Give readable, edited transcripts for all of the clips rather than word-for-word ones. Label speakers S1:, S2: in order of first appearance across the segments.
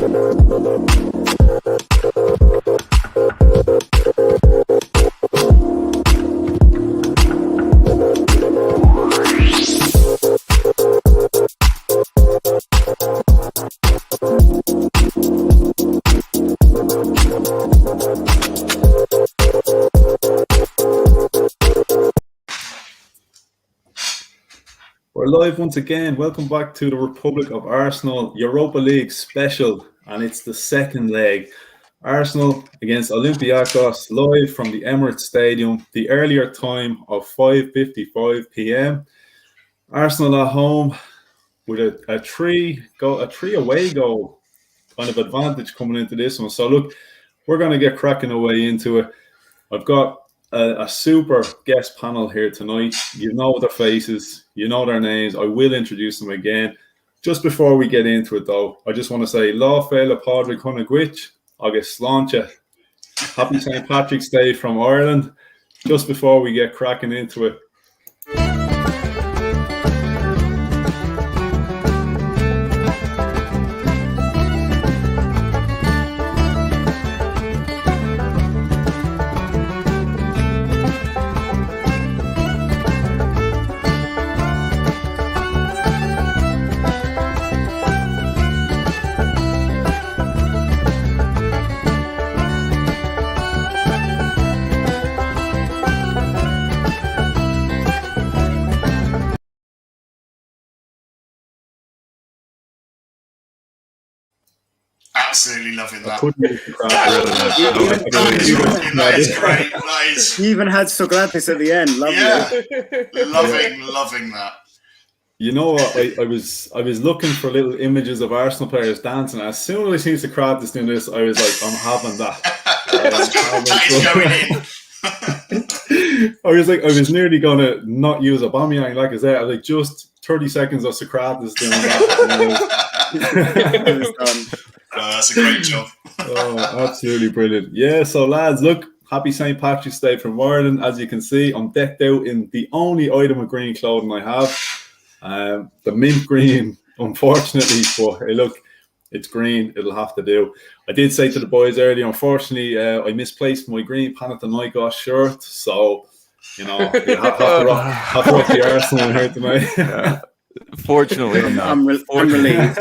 S1: We're live once again. Welcome back to the Republic of Arsenal Europa League special, and it's the second leg. Arsenal against Olympiacos, live from the Emirates Stadium, the earlier time of 5:55 p.m. Arsenal at home with a three away goal kind of advantage coming into this one. So look, we're going to get cracking away into it. I've got a super guest panel here tonight. You know their faces, you know their names. I will introduce them again. Just before we get into it, though, I just want to say, Lá Féile Pádraig Hunagwich, agus Sláinte. Happy St. Patrick's Day from Ireland. Just before we get cracking into it.
S2: Absolutely loving that.
S1: That
S2: is great. That is...
S3: You even had Socrates at the end. Lovely.
S2: Yeah. Loving that.
S1: You know what? I was looking for little images of Arsenal players dancing. As soon as I seen Socrates doing this, I was like, I'm having that.
S2: That is going in.
S1: I was nearly gonna not use Aubameyang like I said. I was like, just 30 seconds of Socrates doing that.
S2: That's a great job.
S1: Oh, absolutely brilliant. Yeah, so lads, look, happy St. Patrick's Day from Ireland. As you can see, I'm decked out in the only item of green clothing I have. The mint green, unfortunately, but hey, look, it's green. It'll have to do. I did say to the boys earlier, unfortunately, I misplaced my green Panathinaikos shirt, so, you know, you have to rock the Arsenal here tonight.
S4: Yeah. Fortunately,
S3: I'm relieved.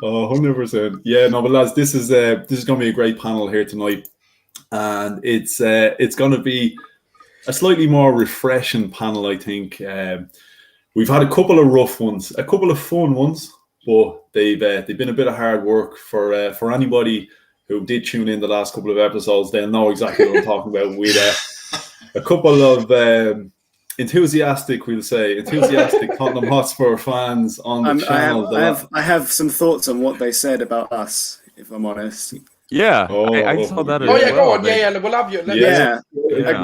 S1: Oh, 100%. Yeah, no, but lads, this is going to be a great panel here tonight, and it's going to be a slightly more refreshing panel, I think. We've had a couple of rough ones, a couple of fun ones, but they've been a bit of hard work for anybody who did tune in the last couple of episodes. They'll know exactly what I'm talking about. With a couple of enthusiastic Tottenham Hotspur fans on the channel.
S3: I have some thoughts on what they said about us, if I'm honest.
S4: Yeah, I saw that.
S5: Go on. Yeah, we'll have you.
S3: Yeah.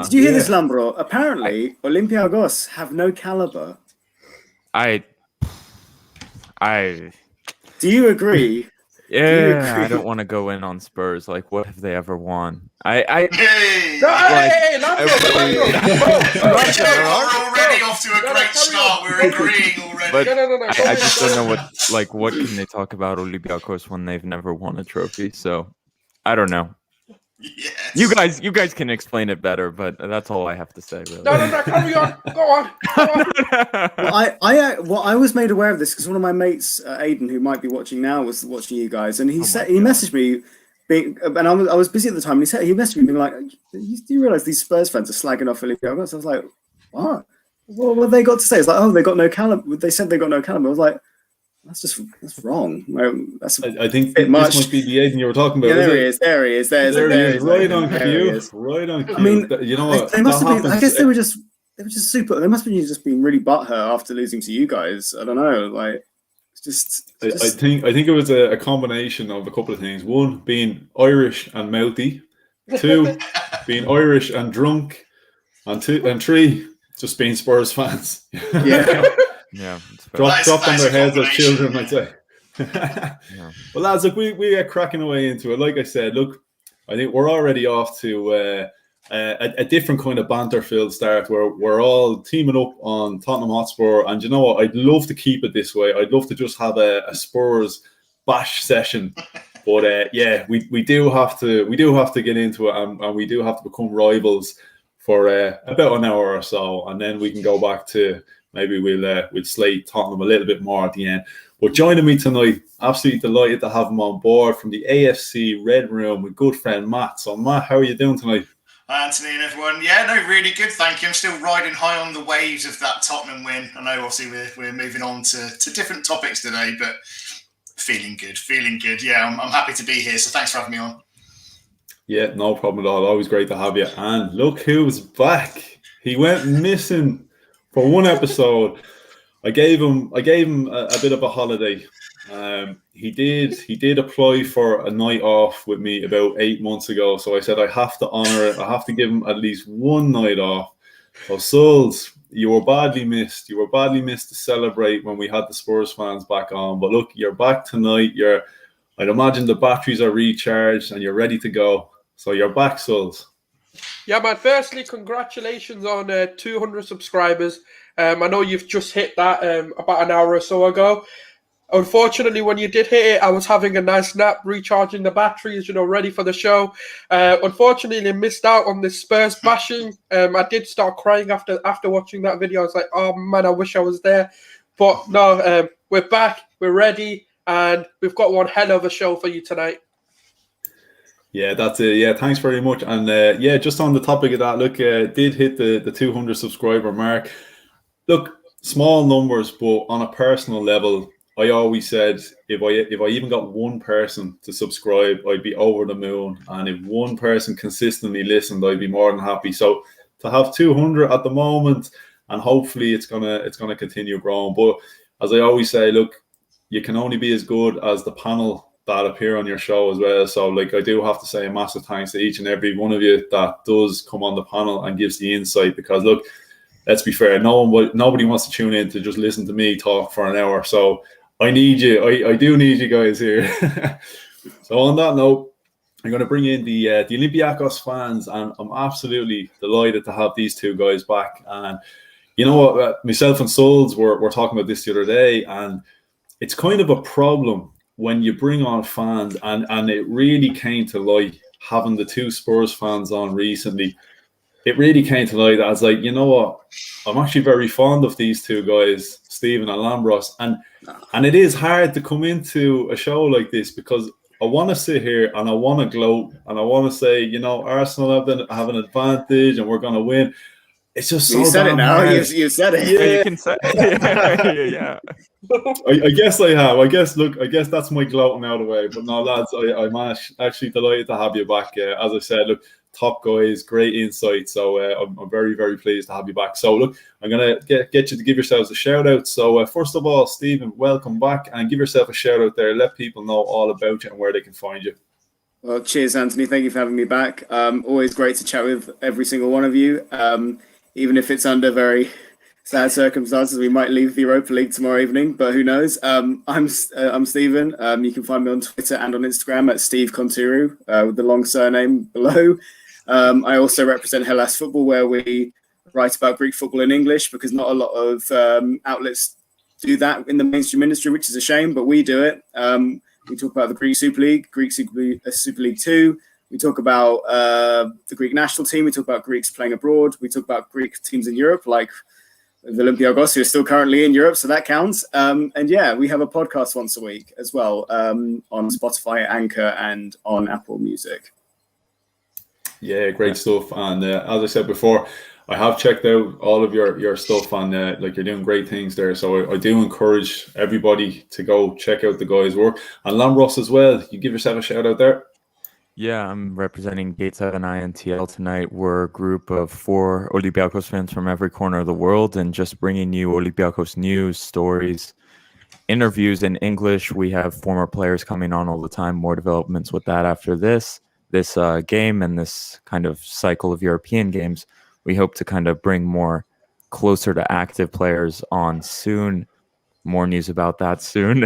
S3: Did you hear this, Lambros? Apparently, Olympiacos have no caliber. Do you agree?
S4: Yeah, I don't want to go in on Spurs. Like, what have they ever won?
S2: We're already off to a great start. We're agreeing already.
S4: But I just don't know what can they talk about Olympiacos when they've never won a trophy? So I don't know.
S2: Yes.
S4: You guys can explain it better, but that's all I have to say. Really.
S5: No, carry on. Go on.
S3: Well, I was made aware of this because one of my mates, Aidan, who might be watching now, was watching you guys, and he messaged me, and I was busy at the time. And he messaged me being like, "Do you realize these Spurs fans are slagging off Olympiacos?" I was like, "What? What have they got to say?" It's like, "Oh, they got no caliber." They said they got no caliber. I was like, that's wrong.
S1: I think this must be the Aidan you were talking about.
S3: Yeah, there he is. There he is.
S1: Right on cue. Right on cue.
S3: I mean,
S1: you know what?
S3: They must have been. I guess they were just super. They must have been just being really butthurt after losing to you guys. I don't know. Like, it's just.
S1: I think it was a combination of a couple of things. One, being Irish and mouthy. Two, being Irish and drunk. And three, just being Spurs fans.
S3: Yeah.
S4: Yeah,
S1: dropped on their heads as children, I'd say.
S4: Yeah.
S1: Well, lads, look, we get cracking away into it. Like I said, look, I think we're already off to a different kind of banter-filled start where we're all teaming up on Tottenham Hotspur. And you know what? I'd love to keep it this way. I'd love to just have a Spurs bash session. But yeah, we do have to get into it, and we do have to become rivals for about an hour or so, and then we can go back to maybe we'll slate Tottenham a little bit more at the end. But joining me tonight, absolutely delighted to have him on board from the AFC Red Room with good friend Matt. So Matt, how are you doing tonight?
S2: Hi, Anthony and everyone. Yeah, no, really good, thank you. I'm still riding high on the waves of that Tottenham win. I know obviously we're moving on to different topics today, but feeling good. Yeah, I'm happy to be here, so thanks for having me on. Yeah,
S1: no problem at all. Always great to have you. And look who's back. He went missing for one episode. I gave him a bit of a holiday. He did apply for a night off with me about 8 months ago. So I said I have to honour it. I have to give him at least one night off. So Sulz, you were badly missed. You were badly missed to celebrate when we had the Spurs fans back on. But look, you're back tonight. I'd imagine the batteries are recharged and you're ready to go. So you're back, Sulz.
S5: Yeah, man. Firstly, congratulations on 200 subscribers. I know you've just hit that about an hour or so ago. Unfortunately, when you did hit it, I was having a nice nap, recharging the batteries, ready for the show. Unfortunately, I missed out on this Spurs bashing. I did start crying after watching that video. I was like, oh man, I wish I was there. But no, we're back, we're ready, and we've got one hell of a show for you tonight.
S1: Yeah, that's it. Yeah, thanks very much. And yeah, just on the topic of that, look, did hit the 200 subscriber mark. Look, small numbers, but on a personal level, I always said if I even got one person to subscribe, I'd be over the moon. And if one person consistently listened, I'd be more than happy. So to have 200 at the moment, and hopefully it's gonna continue growing. But as I always say, look, you can only be as good as the panel that appear on your show as well. So like I do have to say a massive thanks to each and every one of you that does come on the panel and gives the insight, because look, let's be fair, nobody wants to tune in to just listen to me talk for an hour. So I need you. I do need you guys here. So on that note, I'm going to bring in the Olympiacos fans, and I'm absolutely delighted to have these two guys back. And you know what, myself and Sulz were talking about this the other day, and it's kind of a problem when you bring on fans, and it really came to light having the two Spurs fans on recently. It really came to light that I was like, you know what, I'm actually very fond of these two guys, Stephen and Lambros, and it is hard to come into a show like this because I want to sit here and I want to gloat and I want to say, Arsenal have an advantage and we're going to win. It's just so
S3: you said it now. You said it.
S1: Yeah,
S4: you can say it. Yeah.
S1: I guess I have. I guess that's my gloating out of the way. But no, lads, I'm actually delighted to have you back. As I said, look, top guys, great insight. So I'm very, very pleased to have you back. So look, I'm gonna get you to give yourselves a shout out. So first of all, Stephen, welcome back, and give yourself a shout out there. Let people know all about you and where they can find you.
S3: Well, cheers, Anthony. Thank you for having me back. Always great to chat with every single one of you. Even if it's under very sad circumstances, we might leave the Europa League tomorrow evening, but who knows? I'm Stephen. You can find me on Twitter and on Instagram at Steve Contiru with the long surname below. I also represent Hellas Football, where we write about Greek football in English, because not a lot of outlets do that in the mainstream industry, which is a shame, but we do it. We talk about the Greek Super League, Greek Super League 2. We talk about the Greek national team. We talk about Greeks playing abroad. We talk about Greek teams in Europe, like the Olympiacos, who are still currently in Europe, so that counts. And yeah, we have a podcast once a week as well on Spotify, Anchor, and on Apple Music.
S1: Yeah, great stuff. And as I said before, I have checked out all of your stuff, and like you're doing great things there. So I do encourage everybody to go check out the guys' work. And Lambros as well, you give yourself a shout out there.
S4: Yeah, I'm representing Gate 7 INTL tonight. We're a group of 4 Olympiacos fans from every corner of the world, and just bringing you Olympiacos news, stories, interviews in English. We have former players coming on all the time. More developments with that after this game and this kind of cycle of European games. We hope to kind of bring more closer to active players on soon. More news about that soon.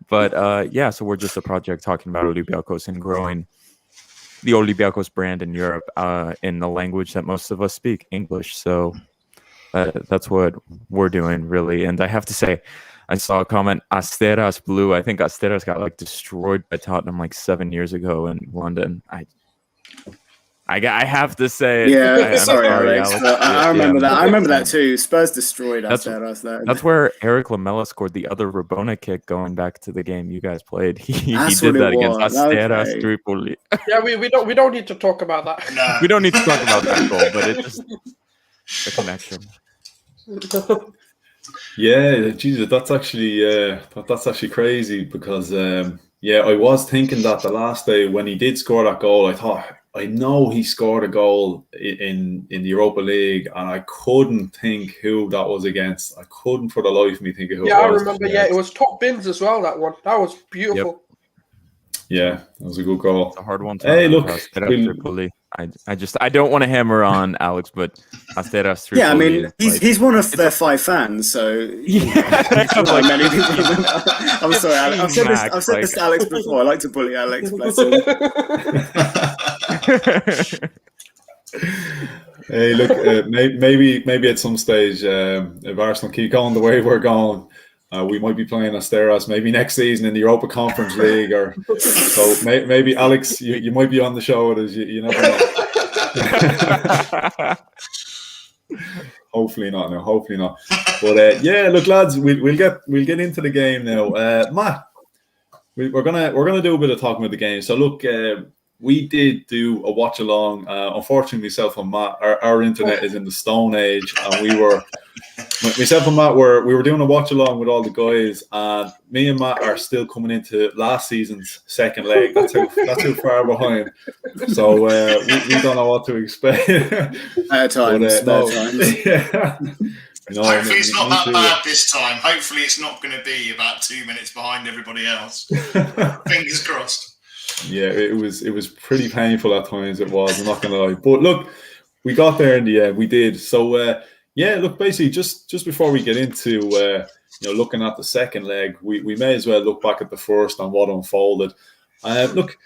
S4: But yeah, so we're just a project talking about Olympiacos and growing the Olympiacos brand in Europe in the language that most of us speak, English. So that's what we're doing, really. And I have to say, I saw a comment, Asteras Blue. I think Asteras got like destroyed by Tottenham like 7 years ago in London. I have to say it.
S3: Yeah,
S4: I'm
S3: sorry, Alex. But I remember that. I remember that too. Spurs destroyed Asteras.
S4: That's where Eric Lamela scored the other Rabona kick going back to the game you guys played. He did that against Asteras Tripoli.
S5: Yeah, we don't need to talk about that.
S2: No.
S4: We don't need to talk about that goal, but it's just a connection.
S1: Yeah, Jesus, that's actually crazy because I was thinking that the last day when he did score that goal, I thought, I know he scored a goal in the Europa League, and I couldn't think who that was against. I couldn't for the life of me think of who it was.
S5: Yeah, I remember. Yeah, it was top bins as well. That one, that was beautiful.
S4: Yep.
S1: Yeah, that was a good goal.
S4: It's a hard one.
S1: Hey, look,
S4: I don't want to hammer on Alex, but Asteras Tripoli.
S3: Yeah, I mean, he's one of their 5 fans, so like many people. I'm sorry, Alex. I've said this to Alex before. I like to bully Alex, bless him.
S1: Hey, look, maybe at some stage, if Arsenal keep going the way we're going, we might be playing Asteras maybe next season in the Europa Conference League, or so. Maybe Alex, you might be on the show with us. You never know. Hopefully not. No, hopefully not. But yeah, look, lads, we'll get into the game now. Matt, we're gonna do a bit of talking about the game. So look, we did do a watch along. Unfortunately, myself and Matt, our internet is in the Stone Age, and myself and Matt we were doing a watch along with all the guys, and me and Matt are still coming into last season's second leg. That's how far behind. So we don't know what to expect.
S3: Bad times.
S1: Yeah. No,
S2: hopefully it's not that bad this time. Hopefully it's not going to be about 2 minutes behind everybody else. Fingers crossed.
S1: Yeah, it was pretty painful at times. It was. I'm not gonna lie, but look, we got there in the end. We did. So yeah, look, basically, just before we get into looking at the second leg, we may as well look back at the first and what unfolded. Look,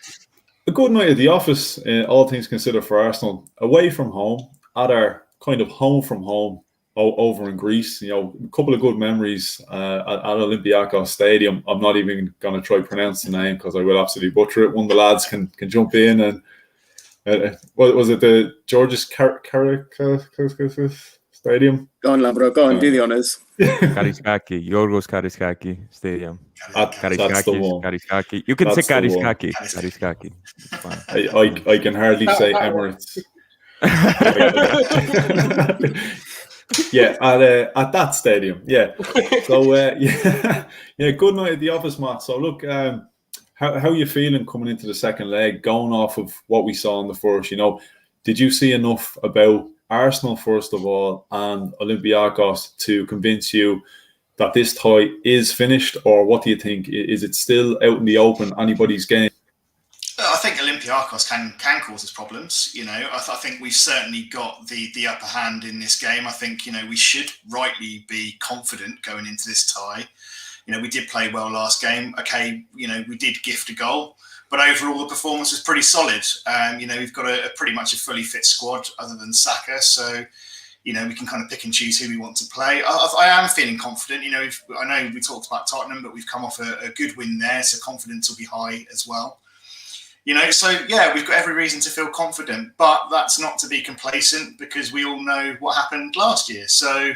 S1: a good night at the office, all things considered, for Arsenal, away from home, at our kind of home from home over in Greece. A couple of good memories at Olympiacos Stadium. I'm not even going to try to pronounce the name because I will absolutely butcher it. One of the lads can jump in and what was it, the Georgios Stadium?
S3: Go on, Lambro. Go on, do the honours.
S4: Yorgos Kariskaki Stadium.
S1: That's the one.
S4: Kariskaki. You can say Kariskaki. Kariskaki.
S1: I can hardly say Emirates. Yeah, at that stadium. Yeah. So yeah, good night at the office, Matt. So look, how are you feeling coming into the second leg, going off of what we saw in the first? Did you see enough about Arsenal first of all and Olympiacos to convince you that this tie is finished, or what do you think? Is it still out in the open, anybody's game?
S2: I think Olympiacos can cause us problems. I think we've certainly got the upper hand in this game. I think we should rightly be confident going into this tie. We did play well last game. Okay, we did gift a goal, but overall the performance was pretty solid. We've got a pretty much a fully fit squad other than Saka, so we can kind of pick and choose who we want to play. I am feeling confident. I know we talked about Tottenham, but we've come off a good win there, so confidence will be high as well. So yeah, we've got every reason to feel confident, but that's not to be complacent because we all know what happened last year. So,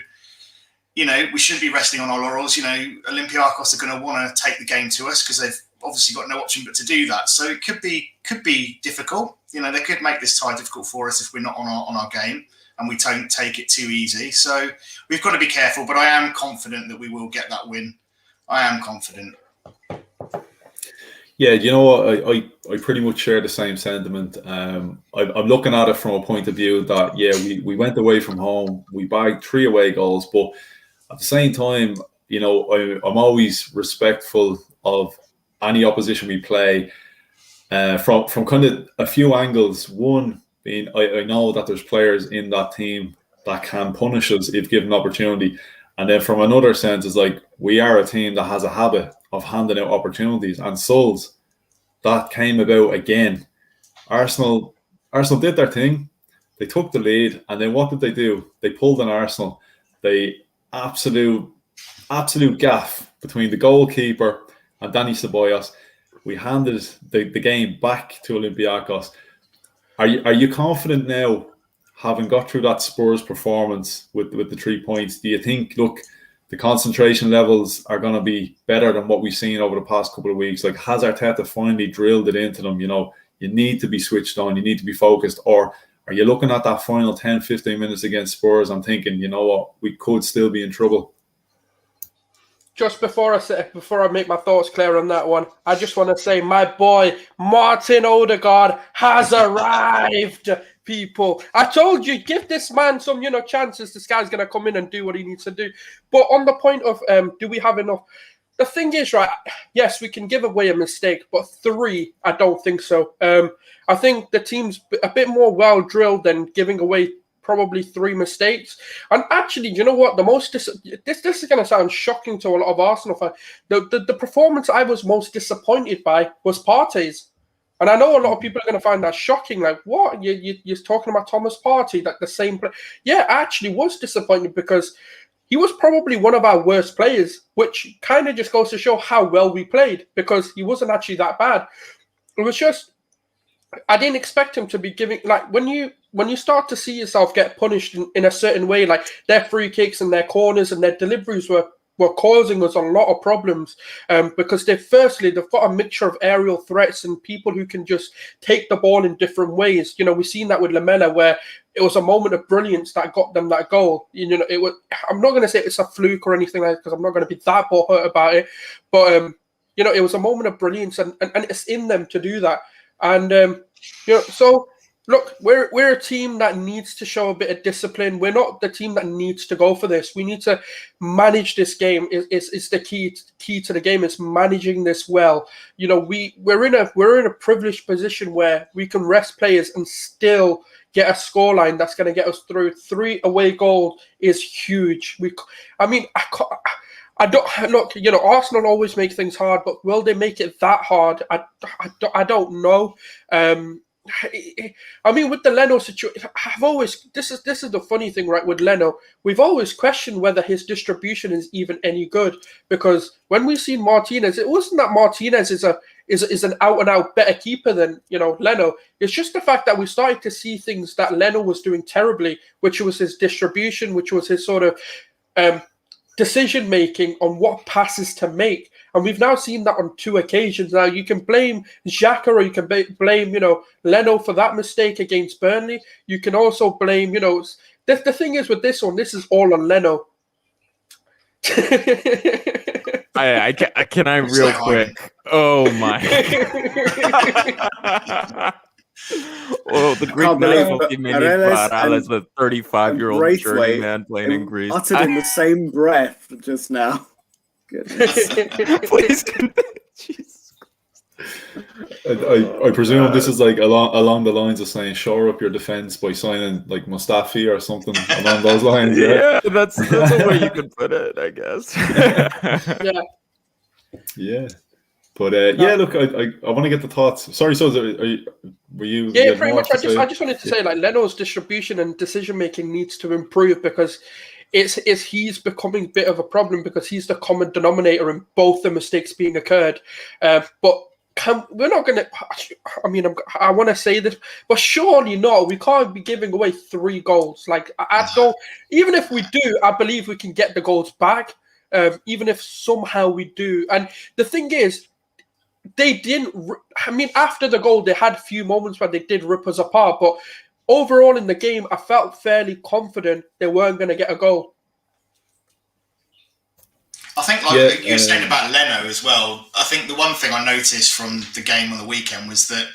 S2: we shouldn't be resting on our laurels. Olympiacos are going to want to take the game to us because they've obviously got no option but to do that. So it could be difficult. They could make this tie difficult for us if we're not on our game and we don't take it too easy. So we've got to be careful, but I am confident that we will get that win. I am confident.
S1: Yeah, you know what? I pretty much share the same sentiment. I'm looking at it from a point of view that, yeah, we went away from home, we bagged 3 away goals, but at the same time, I'm always respectful of any opposition we play from kind of a few angles. One being, I know that there's players in that team that can punish us if given opportunity. And then from another sense, it's like we are a team that has a habit of handing out opportunities. And Sulz, that came about again. Arsenal did their thing. They took the lead. And then what did? They pulled on Arsenal. They absolute gaff between the goalkeeper and Danny Ceballos, we handed the game back to Olympiacos. Are you confident now, having got through that Spurs performance with the 3 points? Do you think, look, the concentration levels are going to be better than what we've seen over the past couple of weeks? Like, has Arteta finally drilled it into them? You know, you need to be switched on, you need to be focused. Or are you looking at that final 10, 15 minutes against Spurs and thinking, you know what, we could still be in trouble?
S5: Just before I make my thoughts clear on that one, I just want to say my boy Martin Odegaard has arrived. People, I told you, give this man some, chances. This guy's gonna come in and do what he needs to do. But on the point of, do we have enough? The thing is, right? Yes, we can give away a mistake, but 3, I don't think so. I think the team's a bit more well drilled than giving away probably 3 mistakes. And actually, you know what? This is going to sound shocking to a lot of Arsenal fans. The performance I was most disappointed by was Partey's. And I know a lot of people are going to find that shocking. Like, what? You're talking about Thomas Partey, like the same player? Yeah, I actually was disappointed because he was probably one of our worst players, which kind of just goes to show how well we played, because he wasn't actually that bad. It was just, I didn't expect him to be giving, like, when you start to see yourself get punished in a certain way, like their free kicks and their corners and their deliveries were causing us a lot of problems, because they've got a mixture of aerial threats and people who can just take the ball in different ways. We've seen that with Lamela, where it was a moment of brilliance that got them that goal. I'm not going to say it's a fluke or anything like that, because I'm not going to be that hurt about it, but it was a moment of brilliance, and it's in them to do that. And so look, we're a team that needs to show a bit of discipline. We're not the team that needs to go for this. We need to manage this game. It's the key to the game. Is managing this well. We're in a privileged position where we can rest players and still get a scoreline that's going to get us through. 3 away goals is huge. I don't look. Arsenal always make things hard, but will they make it that hard? I don't know. With the Leno situation, this is the funny thing, right? With Leno, we've always questioned whether his distribution is even any good, because when we've seen Martinez, it wasn't that Martinez is an out and out better keeper than Leno. It's just the fact that we started to see things that Leno was doing terribly, which was his distribution, which was his sort of decision making on what passes to make. And we've now seen that on 2 occasions. Now, you can blame Xhaka, or you can blame, Leno for that mistake against Burnley. You can also blame, the thing is with this one, this is all on Leno.
S4: Can I real quick? Oh my. Oh, the Greek Morales, the 35-year-old journeyman playing in Greece.
S3: Uttered in the same breath just now. Goodness.
S4: Please. Jesus.
S1: I presume this is like along the lines of saying shore up your defense by signing like Mustafi or something along those lines.
S4: Yeah, that's a way you could put it, I guess.
S1: Yeah. But look, I want to get the thoughts. Sorry, so were you?
S5: Yeah, pretty much. I just wanted to say, like, Leno's distribution and decision making needs to improve, because he's becoming a bit of a problem, because he's the common denominator in both the mistakes being occurred. But we're not going to. I want to say this, but surely not. We can't be giving away 3 goals. Like, I don't. Even if we do, I believe we can get the goals back. Even if somehow we do, and the thing is, they didn't. After the goal, they had a few moments where they did rip us apart, but overall in the game, I felt fairly confident they weren't going to get a goal.
S2: I think, you were saying about Leno as well, I think the one thing I noticed from the game on the weekend was that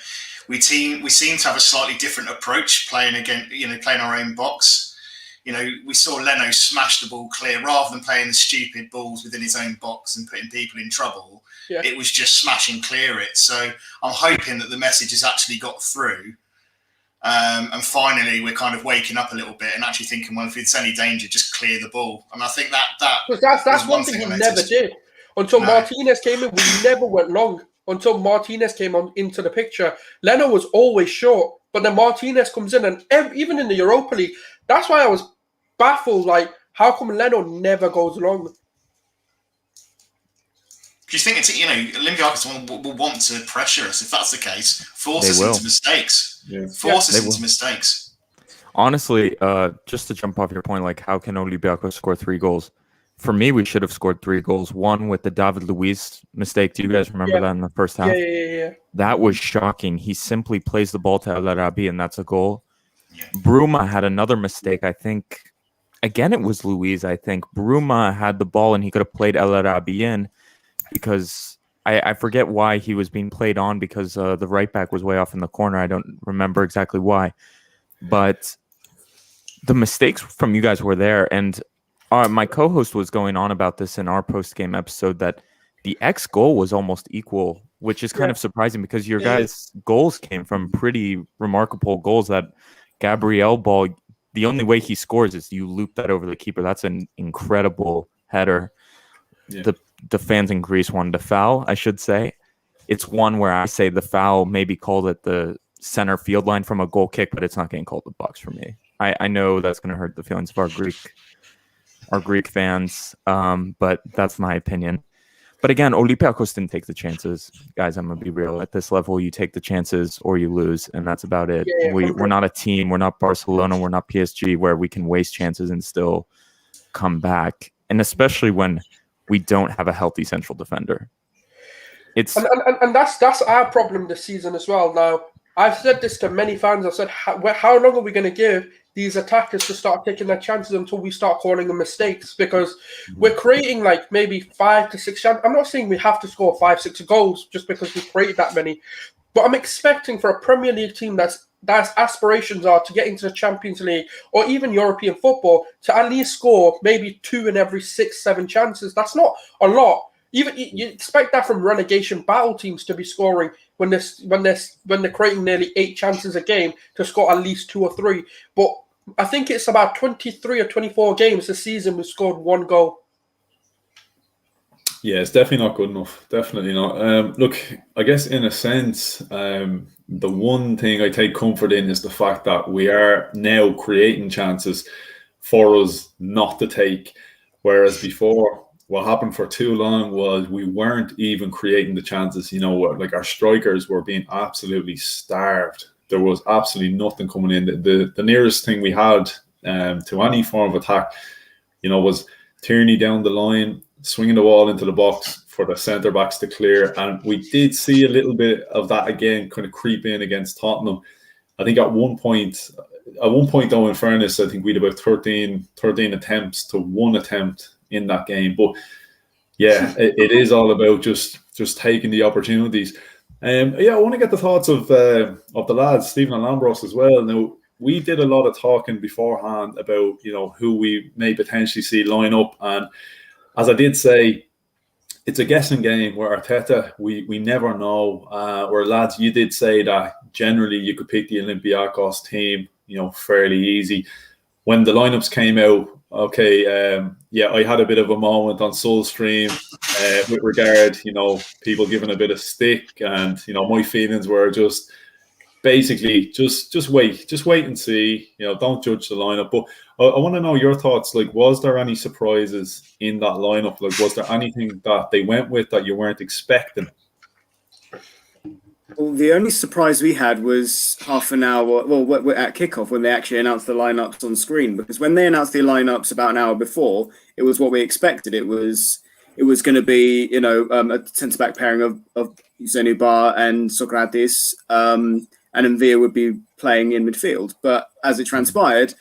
S2: we seem to have a slightly different approach playing our own box. We saw Leno smash the ball clear rather than playing the stupid balls within his own box and putting people in trouble. Yeah. It was just smash and clear it. So I'm hoping that the message has actually got through. And finally, we're kind of waking up a little bit and actually thinking, well, if it's any danger, just clear the ball. And I think
S5: that's one thing we never did. Until Martinez came in, we never went long. Until Martinez came into the picture, Leno was always short. But then Martinez comes in, and even in the Europa League, that's why I was baffled. Like, how come Leno never goes long?
S2: you think Olympiacos will want to pressure us if that's the case, force us into mistakes.
S1: Yeah.
S2: Force us into mistakes.
S4: Honestly, just to jump off your point, like how can Olympiacos score 3 goals? For me, we should have scored 3 goals. One with the David Luiz mistake. Do you guys remember that in the first half?
S5: Yeah.
S4: That was shocking. He simply plays the ball to El Arabi, and that's a goal. Yeah. Bruma had another mistake. I think, again, it was Luiz, I think. Bruma had the ball, and he could have played El Arabi in because I forget why he was being played on because the right back was way off in the corner. I don't remember exactly why. But the mistakes from you guys were there, and my co-host was going on about this in our post-game episode that the goal was almost equal, which is kind of surprising because your guys' goals came from pretty remarkable goals. That Gabriel ball, the only way he scores is you loop that over the keeper. That's an incredible header. Yeah. The fans in Greece wanted a foul, I should say. It's one where I say the foul may be called at the center field line from a goal kick, but it's not getting called the box for me. I know that's going to hurt the feelings of our Greek fans, but that's my opinion. But again, Olympiacos didn't take the chances. Guys, I'm going to be real. At this level, you take the chances or you lose, and that's about it. Yeah, we're not a team. We're not Barcelona. We're not PSG where we can waste chances and still come back. And especially when we don't have a healthy central defender.
S5: And that's our problem this season as well. Now, I've said this to many fans. I've said, how long are we going to give these attackers to start taking their chances until we start calling them mistakes? Because we're creating like maybe 5 to 6 chances. I'm not saying we have to score 5-6 goals just because we've created that many. But I'm expecting for a Premier League team that's aspirations are to get into the Champions League or even European football to at least score maybe 2 in every 6-7 chances. That's not a lot. Even you expect that from relegation battle teams to be scoring when they're creating nearly 8 chances a game to score at least 2 or 3. But I think it's about 23 or 24 games this season we've scored 1 goal.
S1: Yeah, it's definitely not good enough. Definitely not. Look, I guess in a sense, the one thing I take comfort in is the fact that we are now creating chances for us not to take, whereas before, what happened for too long was we weren't even creating the chances. Like our strikers were being absolutely starved. There was absolutely nothing coming in. The nearest thing we had to any form of attack, was Tierney down the line, swinging the ball into the box for the centre backs to clear. And we did see a little bit of that again, kind of creep in against Tottenham. I think at one point though, in fairness, I think we had about 13 attempts to 1 attempt in that game. But yeah, it is all about just taking the opportunities. I want to get the thoughts of the lads, Stephen and Lambros as well. Now, we did a lot of talking beforehand about who we may potentially see line up, and as I did say, it's a guessing game where Arteta, we never know. Where lads, you did say that generally you could pick the Olympiacos team, fairly easy. When the lineups came out, I had a bit of a moment on Sulz stream with regard, people giving a bit of stick, and my feelings were just basically just wait and see. Don't judge the lineup. But I want to know your thoughts. Like, was there any surprises in that lineup? Like, was there anything that they went with that you weren't expecting?
S3: Well, the only surprise we had was half an hour, at kickoff when they actually announced the lineups on screen. Because when they announced the lineups about an hour before, it was what we expected. It was going to be, a centre back pairing of Zenu Bar and Socrates, and Envia would be playing in midfield. But as it transpired,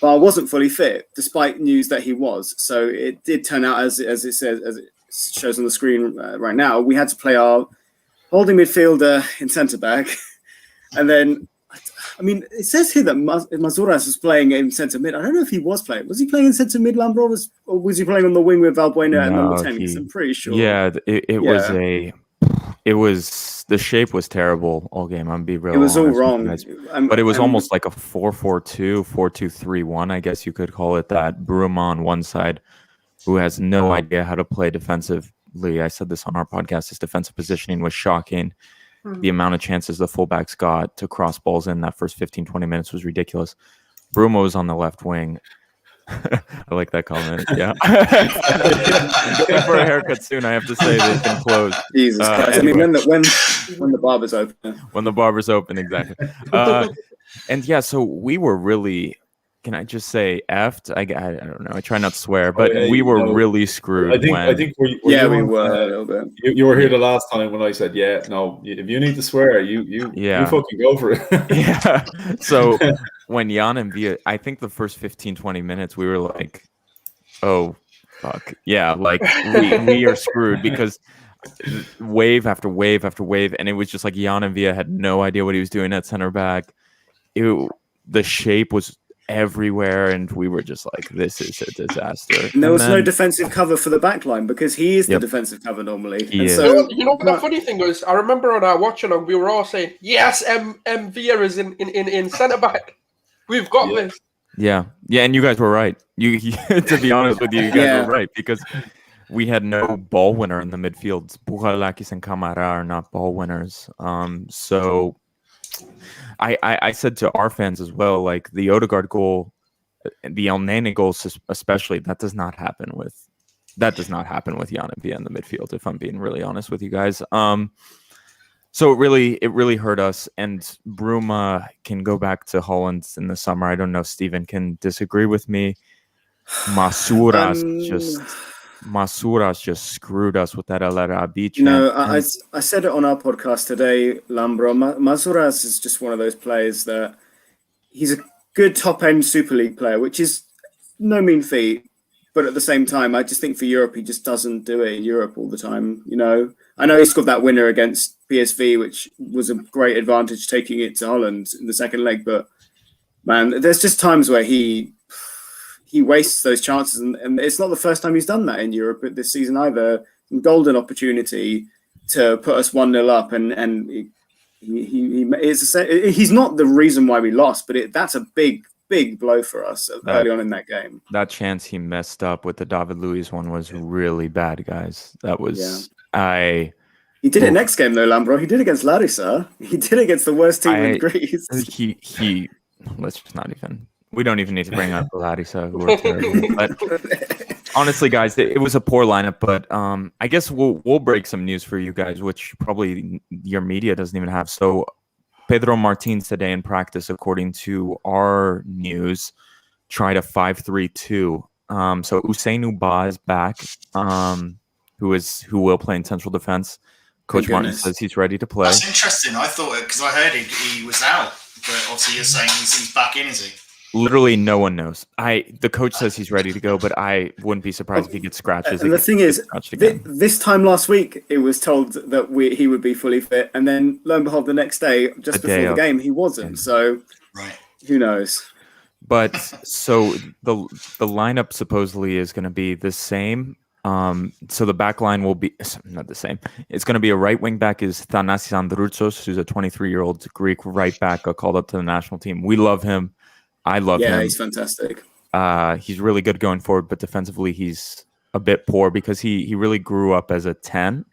S3: Bar wasn't fully fit, despite news that he was. So it did turn out, as it says, as it shows on the screen right now, we had to play our holding midfielder in centre back, and then, it says here that Mazouras was playing in centre mid. I don't know if he was playing. Was he playing in centre mid, Lambros, or was he playing on the wing with Valbuena at number 10? I'm pretty sure.
S4: Yeah, it was the shape was terrible all game. I'm be real.
S3: It was all wrong,
S4: but it was almost like a 4-4-2, 4-2-3-1. I guess you could call it that. Bruma on one side, who has no idea how to play defensive. I said this on our podcast, his defensive positioning was shocking. The amount of chances the fullbacks got to cross balls in that first 15-20 minutes was ridiculous. Brumo was on the left wing. I like that comment. Yeah. I'm going for a haircut soon. I have to say they've been closed.
S3: Jesus Christ.
S4: Anyway.
S3: I mean, when the barber's open.
S4: When the barber's open, exactly. And yeah, so we were really, can I just say effed? I don't know. I try not to swear, but we were really screwed.
S1: I think
S3: we were a little bit.
S1: You were here the last time when I said, yeah, no, if you need to swear, you fucking go for it.
S4: Yeah. So when Jan and Via, I think the first 15, 20 minutes, we were like, oh, fuck. Yeah, like we are screwed because wave after wave after wave. And it was just like Jan and Via had no idea what he was doing at center back. The shape was everywhere, and we were just like, this is a disaster.
S3: And there was no defensive cover for the back line because he is the defensive cover normally.
S5: So, the funny thing was, I remember on our watch along, we were all saying, yes, Via is in centre back. We've got this.
S4: Yeah, and you guys were right. You to be honest with you, guys were right, because we had no ball winner in the midfield. Bouchalakis and Kamara are not ball winners. So I said to our fans as well, like the Odegaard goal, the El Nene goal especially, that does not happen with Jan and Via in the midfield, if I'm being really honest with you guys. So it really hurt us, and Bruma can go back to Holland in the summer. I don't know if Stephen can disagree with me. Masuras just screwed us with that El Arabi.
S3: I said it on our podcast today, Lambro. Masuras is just one of those players that he's a good top-end Super League player, which is no mean feat. But at the same time, I just think for Europe, he just doesn't do it in Europe all the time. I know he scored that winner against PSV, which was a great advantage taking it to Holland in the second leg. But man, there's just times where he wastes those chances, and it's not the first time he's done that in Europe this season either. Golden opportunity to put us 1-0 up, and he's not the reason why we lost, but that's a big blow for us early on in that game.
S4: That chance he messed up with the David Luiz one was really bad, guys. That was
S3: He did it next game though, Lambro. He did it against Larissa. He did it against the worst team in Greece.
S4: He let's just not even. We don't even need to bring up Larissa, who were terrible. But honestly, guys, it was a poor lineup. But I guess we'll break some news for you guys, which probably your media doesn't even have. So Pedro Martins today in practice, according to our news, tried a 5-3-2. So Usainu Ba is back, who will play in central defense. Coach Martin says he's ready to play.
S2: That's interesting. I thought it because I heard he was out, but obviously you're saying he's back in, is he?
S4: Literally, no one knows. The coach says he's ready to go, but I wouldn't be surprised if he gets scratches.
S3: And the thing is, this time last week, it was told that he would be fully fit, and then lo and behold, the next day, just before the game, he wasn't. So, who knows?
S4: But so the lineup supposedly is going to be the same. So the back line will be not the same. It's going to be a right wing back is Thanasis Androutsos, who's a 23-year-old Greek right back called up to the national team. We love him. I love him.
S3: Yeah, he's fantastic.
S4: He's really good going forward, but defensively he's a bit poor because he really grew up as a 10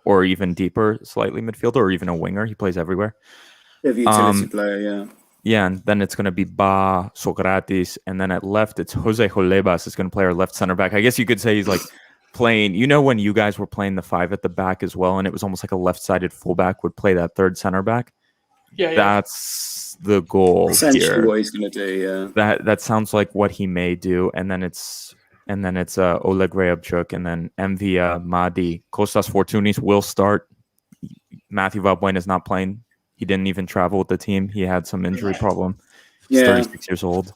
S4: or even deeper, slightly midfielder or even a winger. He plays everywhere.
S3: Yeah, utility player, yeah.
S4: Yeah, and then it's going to be Ba, Socrates, and then at left it's Jose Jolebas is going to play our left center back. I guess you could say he's like playing, when you guys were playing the 5 at the back as well, and it was almost like a left-sided fullback would play that third center back.
S5: Yeah.
S4: That's the goal
S3: essentially
S4: here.
S3: What he's going to do, yeah.
S4: That sounds like what he may do, and then it's Oleg Reabchuk, and then Mvia, Madi, Kostas Fortounis will start. Matthew Valbuena is not playing. He didn't even travel with the team. He had some injury problem. He's 36 years old.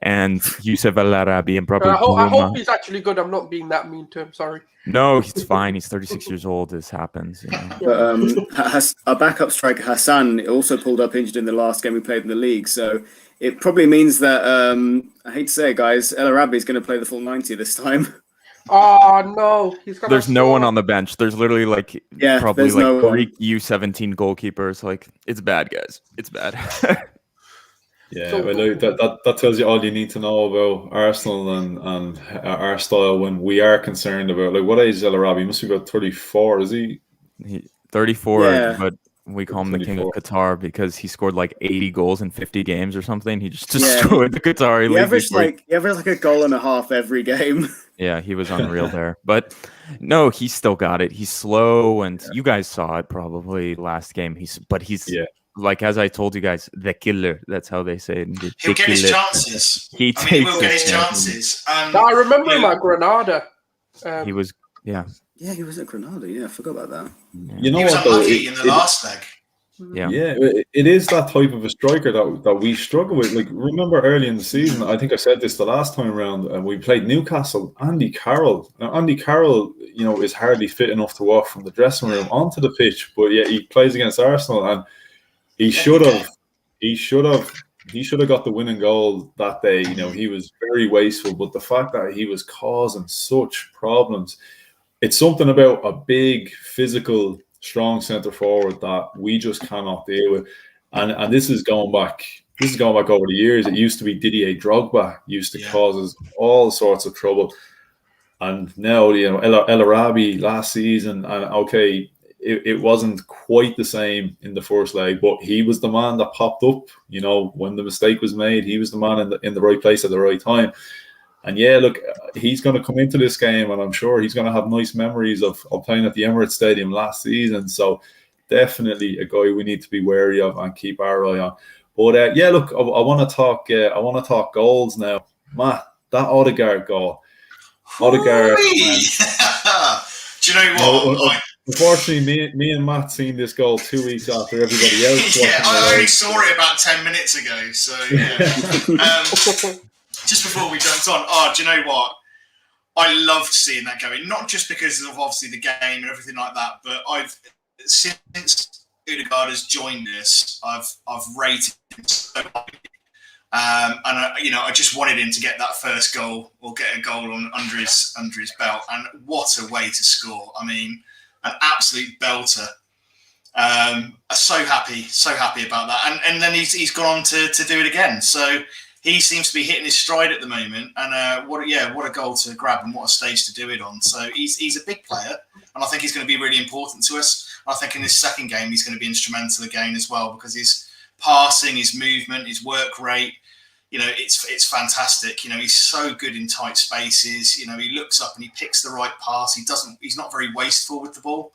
S4: And Youssef El Arabi and probably
S5: I hope he's actually good. I'm not being that mean to him. Sorry.
S4: No, he's fine. He's 36 years old. This happens.
S3: But our backup striker Hassan also pulled up injured in the last game we played in the league. So it probably means that I hate to say it, guys, El Arabi is going to play the full 90 this time.
S5: Oh no,
S4: there's no one on the bench. There's literally probably Greek U17 goalkeepers. Like, it's bad, guys. It's bad.
S1: Yeah, that tells you all you need to know about Arsenal and our style when we are concerned about, what age is El Arabi? He must be about 34, is he?
S4: 34, but We call him the King of Qatar because he scored like 80 goals in 50 games or something. He just destroyed the Qatari league.
S3: He averaged like a goal and a half every game.
S4: Yeah, he was unreal there. But no, he's still got it. He's slow, and you guys saw it probably last game. He's like, as I told you guys, the killer. That's how they say it.
S2: He'll get his chances. He will get his chances.
S5: I remember him at Granada.
S4: He was,
S3: Yeah, he was at Granada. Yeah, I forgot about that.
S4: Yeah.
S1: You know
S2: he was
S1: what?
S2: Unlucky in the last leg.
S4: Yeah,
S1: it is that type of a striker that we struggle with. Like, remember early in the season, I think I said this the last time around, we played Newcastle. Andy Carroll. Now, Andy Carroll, is hardly fit enough to walk from the dressing room onto the pitch, but yeah, he plays against Arsenal, and he should have got the winning goal that day. He was very wasteful, but the fact that he was causing such problems, it's something about a big, physical, strong centre forward that we just cannot deal with. And this is going back over the years. It used to be Didier Drogba used to cause us all sorts of trouble. And now, El Arabi last season, and okay, it wasn't quite the same in the first leg, but he was the man that popped up, when the mistake was made. He was the man in the right place at the right time. And yeah, look, he's going to come into this game, and I'm sure he's going to have nice memories of playing at the Emirates Stadium last season. So definitely a guy we need to be wary of and keep our eye on. But yeah, look, I want to talk. I want to talk goals now, Matt. That Odegaard goal, Odegaard.
S2: Do you know what?
S1: Unfortunately, me and Matt seen this goal 2 weeks after everybody else.
S2: Yeah, I only saw it about 10 minutes ago. So yeah. Just before we jumped on, do you know what? I loved seeing that going. Not just because of obviously the game and everything like that, but since Odegaard has joined us, I've rated him so highly. And I just wanted him to get that first goal or get a goal under his belt. And what a way to score! I mean, an absolute belter. So happy about that. And then he's gone on to do it again. So he seems to be hitting his stride at the moment. And what a goal to grab and what a stage to do it on. So he's a big player, and I think he's going to be really important to us. I think in this second game he's going to be instrumental again as well, because his passing, his movement, his work rate, it's fantastic. He's so good in tight spaces. He looks up and he picks the right pass. He's not very wasteful with the ball.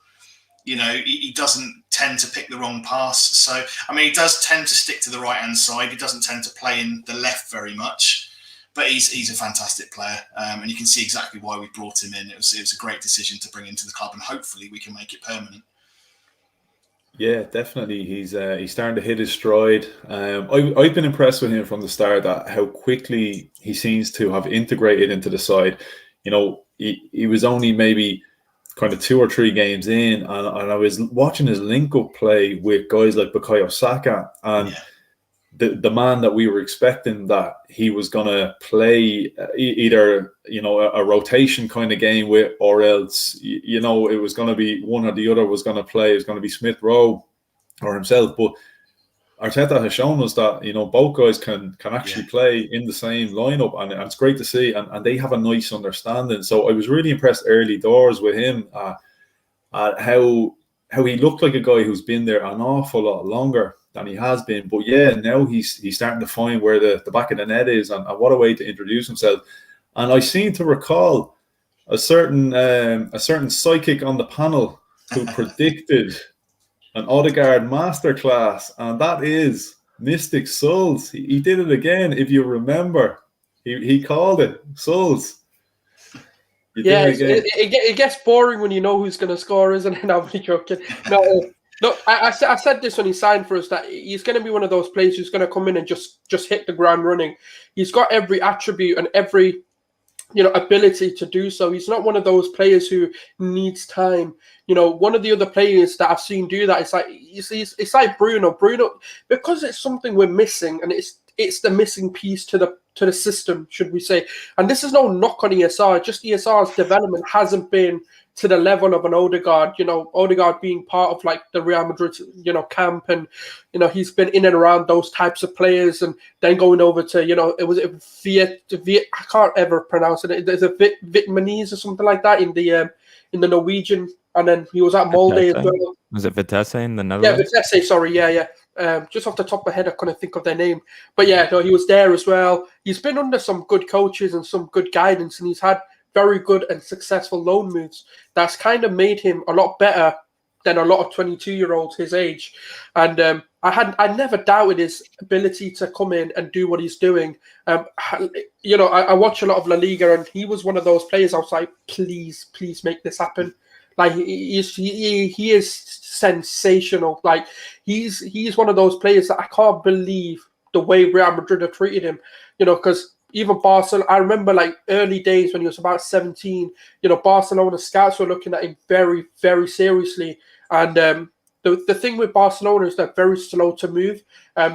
S2: He doesn't tend to pick the wrong pass. So, I mean, he does tend to stick to the right-hand side. He doesn't tend to play in the left very much, but he's a fantastic player. And you can see exactly why we brought him in. It was a great decision to bring him to the club, and hopefully we can make it permanent.
S1: Yeah, definitely. He's starting to hit his stride. I've been impressed with him from the start at how quickly he seems to have integrated into the side. He was only maybe kind of 2 or 3 games in, and I was watching his link-up play with guys like Bukayo Saka, and the man that we were expecting that he was going to play either a rotation kind of game with, or else it was going to be one or the other was going to play. It was going to be Smith Rowe or himself. But Arteta has shown us that both guys can actually play in the same lineup, and it's great to see. And they have a nice understanding. So I was really impressed early doors with him at how he looked like a guy who's been there an awful lot longer than he has been. But yeah, now he's starting to find where the back of the net is, and what a way to introduce himself. And I seem to recall a certain psychic on the panel who predicted an Odegaard masterclass, and that is Mystic Sulz. He did it again, if you remember. He called it Sulz.
S5: It gets boring when you know who's going to score, isn't it? I'm only joking. No, I said this when he signed for us, that he's going to be one of those players who's going to come in and just hit the ground running. He's got every attribute and every ability to do so. He's not one of those players who needs time. One of the other players that I've seen do that, it's like Bruno. Bruno, because it's something we're missing, and it's the missing piece to the system, should we say. And this is no knock on ESR, just ESR's development hasn't been to the level of an Odegaard. Odegaard being part of like the Real Madrid, camp, and he's been in and around those types of players, and then going over to Viet. I can't ever pronounce it. There's a Vitmanese or something like that in the Norwegian, and then he was at Molde as well.
S4: Was it Vitesse in the
S5: Yeah,
S4: Netherlands?
S5: Vitesse, sorry, yeah. Just off the top of my head, I couldn't think of their name. But yeah, no, he was there as well. He's been under some good coaches and some good guidance, and he's had very good and successful loan moves. That's kind of made him a lot better than a lot of 22-year-olds his age. And I never doubted his ability to come in and do what he's doing. I watch a lot of La Liga, and he was one of those players I was like, please make this happen. Like he is sensational. Like he's one of those players that I can't believe the way Real Madrid have treated him. Because even Barcelona, I remember like early days when he was about 17. Barcelona scouts were looking at him very, very seriously. And the thing with Barcelona is they're very slow to move.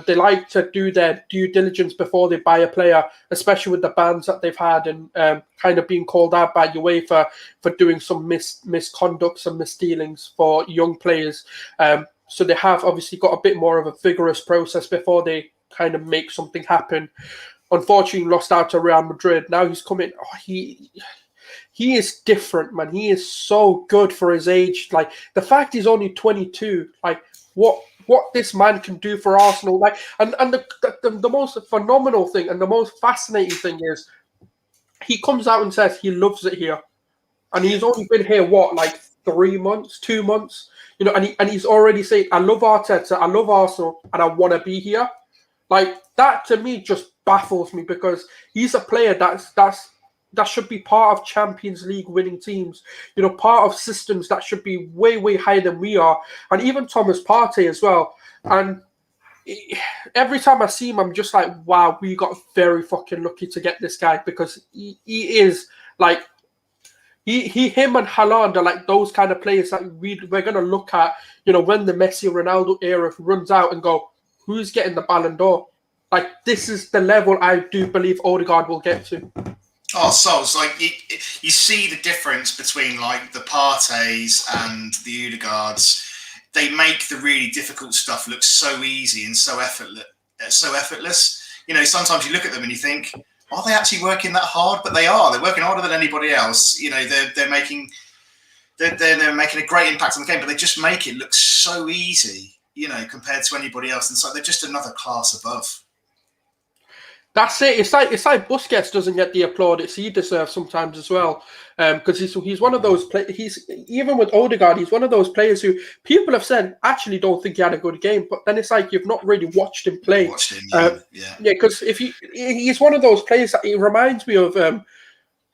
S5: They like to do their due diligence before they buy a player, especially with the bans that they've had and kind of being called out by UEFA for doing some misconducts and misdealings for young players. So they have obviously got a bit more of a vigorous process before they kind of make something happen. Unfortunately, lost out to Real Madrid. Now he's coming. He is different, man. He is so good for his age. Like the fact he's only 22. Like what this man can do for Arsenal. Like and the most phenomenal thing and the most fascinating thing is he comes out and says he loves it here, and he's only been here like 3 months, 2 months. And he's already saying, I love Arteta, I love Arsenal, and I want to be here. Like that to me just baffles me because he's a player that should be part of Champions League winning teams, part of systems that should be way, way higher than we are. And even Thomas Partey as well. And every time I see him, I'm just like, wow, we got very fucking lucky to get this guy because he is like, him and Haaland are like those kind of players that we're going to look at, when the Messi Ronaldo era runs out and go, who's getting the Ballon d'Or? Like, this is the level I do believe Odegaard will get to.
S2: Oh, Sulz, like you see the difference between like the Parteys and the Odegaards. They make the really difficult stuff look so easy and so effortless. Sometimes you look at them and you think, are they actually working that hard? But they are. They're working harder than anybody else. They're making a great impact on the game, but they just make it look so easy, compared to anybody else. And so they're just another class above.
S5: That's it. It's like Busquets doesn't get the applaudits he deserves sometimes as well, because he's one of those players. Even with Odegaard, he's one of those players who people have said actually don't think he had a good game, but then it's like you've not really watched him play. Yeah, because he's one of those players that it reminds me of.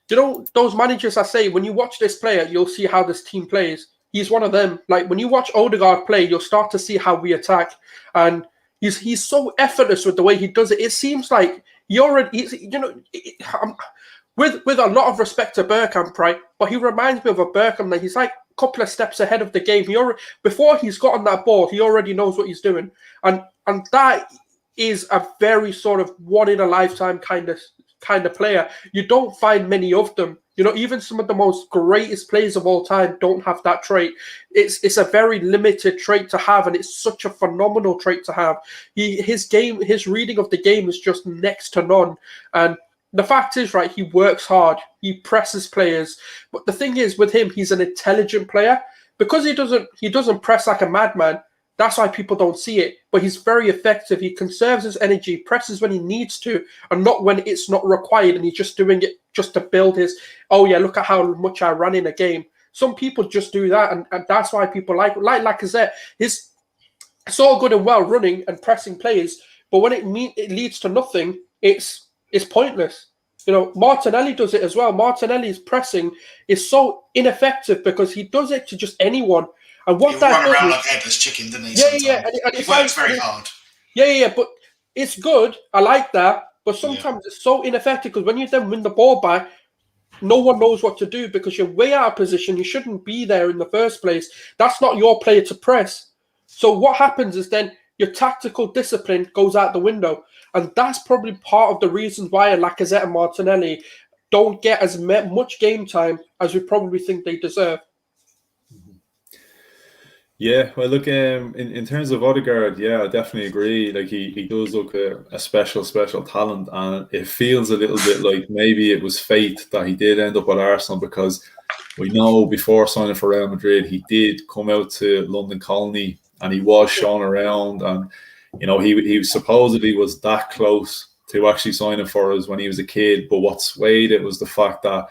S5: Those managers that say when you watch this player, you'll see how this team plays. He's one of them. Like when you watch Odegaard play, you'll start to see how we attack and. He's so effortless with the way he does it. It seems like with a lot of respect to Bergkamp, right? But he reminds me of a Bergkamp that he's like a couple of steps ahead of the game. Before he's got on that ball, he already knows what he's doing, and that is a very sort of one in a lifetime kind of player. You don't find many of them. Even some of the most greatest players of all time don't have that trait. It's a very limited trait to have, and it's such a phenomenal trait to have. His reading of the game is just next to none. And the fact is, right, he works hard. He presses players. But the thing is, with him, he's an intelligent player. Because he doesn't press like a madman, that's why people don't see it. But he's very effective. He conserves his energy, presses when he needs to, and not when it's not required. And he's just doing it just to build his, oh yeah, look at how much I ran in a game. Some people just do that, and that's why people like Lacazette. He's so good and well running and pressing players, but when it leads to nothing, it's pointless. Martinelli does it as well. Martinelli's pressing is so ineffective because he does it to just anyone. And what
S2: He'll run around like a headless chicken, doesn't he?
S5: Yeah. And
S2: he works very hard.
S5: Yeah, but it's good. I like that. But sometimes it's so ineffective because when you then win the ball back, no one knows what to do because you're way out of position. You shouldn't be there in the first place. That's not your player to press. So what happens is then your tactical discipline goes out the window. And that's probably part of the reasons why Lacazette and Martinelli don't get as much game time as we probably think they deserve.
S1: Yeah, well, look, in terms of Odegaard, yeah, I definitely agree. Like he does look a special talent, and it feels a little bit like maybe it was fate that he did end up at Arsenal because we know before signing for Real Madrid, he did come out to London Colony and he was shown around, and he supposedly was that close to actually signing for us when he was a kid. But what swayed it was the fact that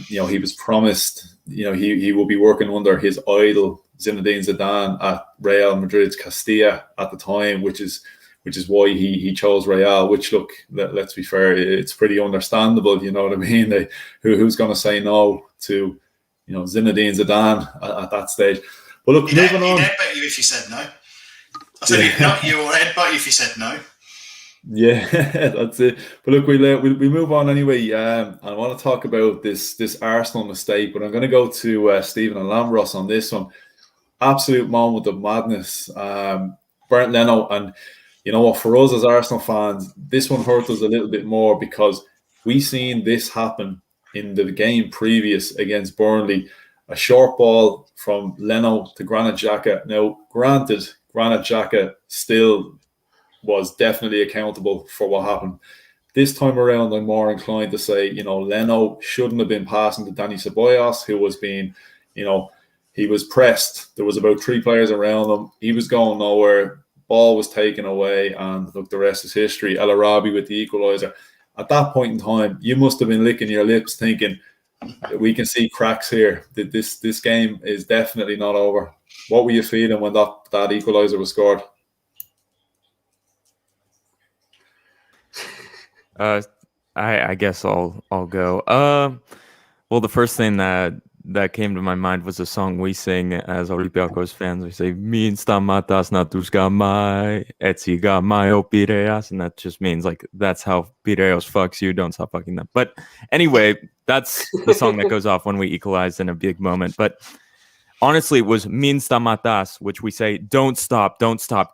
S1: he was promised he will be working under his idol Zinedine Zidane at Real Madrid's Castilla at the time, which is why he chose Real. Which, look, let's be fair, it's pretty understandable. You know what I mean? Who's going to say no to Zinedine Zidane at that stage? But look, moving on.
S2: He'd headbutt you if you said no. I said he'd nut you or headbutt you if you said no.
S1: Yeah, that's it. But look, we move on anyway. I want to talk about this Arsenal mistake, but I'm going to go to Stephen and Lambros on this one. Absolute moment of madness. Bernd Leno, and you know what? For us as Arsenal fans, this one hurt us a little bit more because we seen this happen in the game previous against Burnley. A short ball from Leno to Granit Xhaka. Now, granted, Granit Xhaka still was definitely accountable for what happened. This time around, I'm more inclined to say, Leno shouldn't have been passing to Dani Ceballos, who was being, he was pressed. There was about 3 players around him. He was going nowhere. Ball was taken away, and look, the rest is history. El Arabi with the equaliser. At that point in time, you must have been licking your lips thinking, we can see cracks here. This game is definitely not over. What were you feeling when that equaliser was scored?
S4: I guess I'll go. Well, the first thing that came to my mind was a song we sing as Olympiacos fans. We say "Min stamatas natuska mai etsiga mai Piraeus," and that just means like that's how Piraeus fucks you. Don't stop fucking them. But anyway, that's the song that goes off when we equalize in a big moment. But honestly, it was "Min stamatas," which we say don't stop,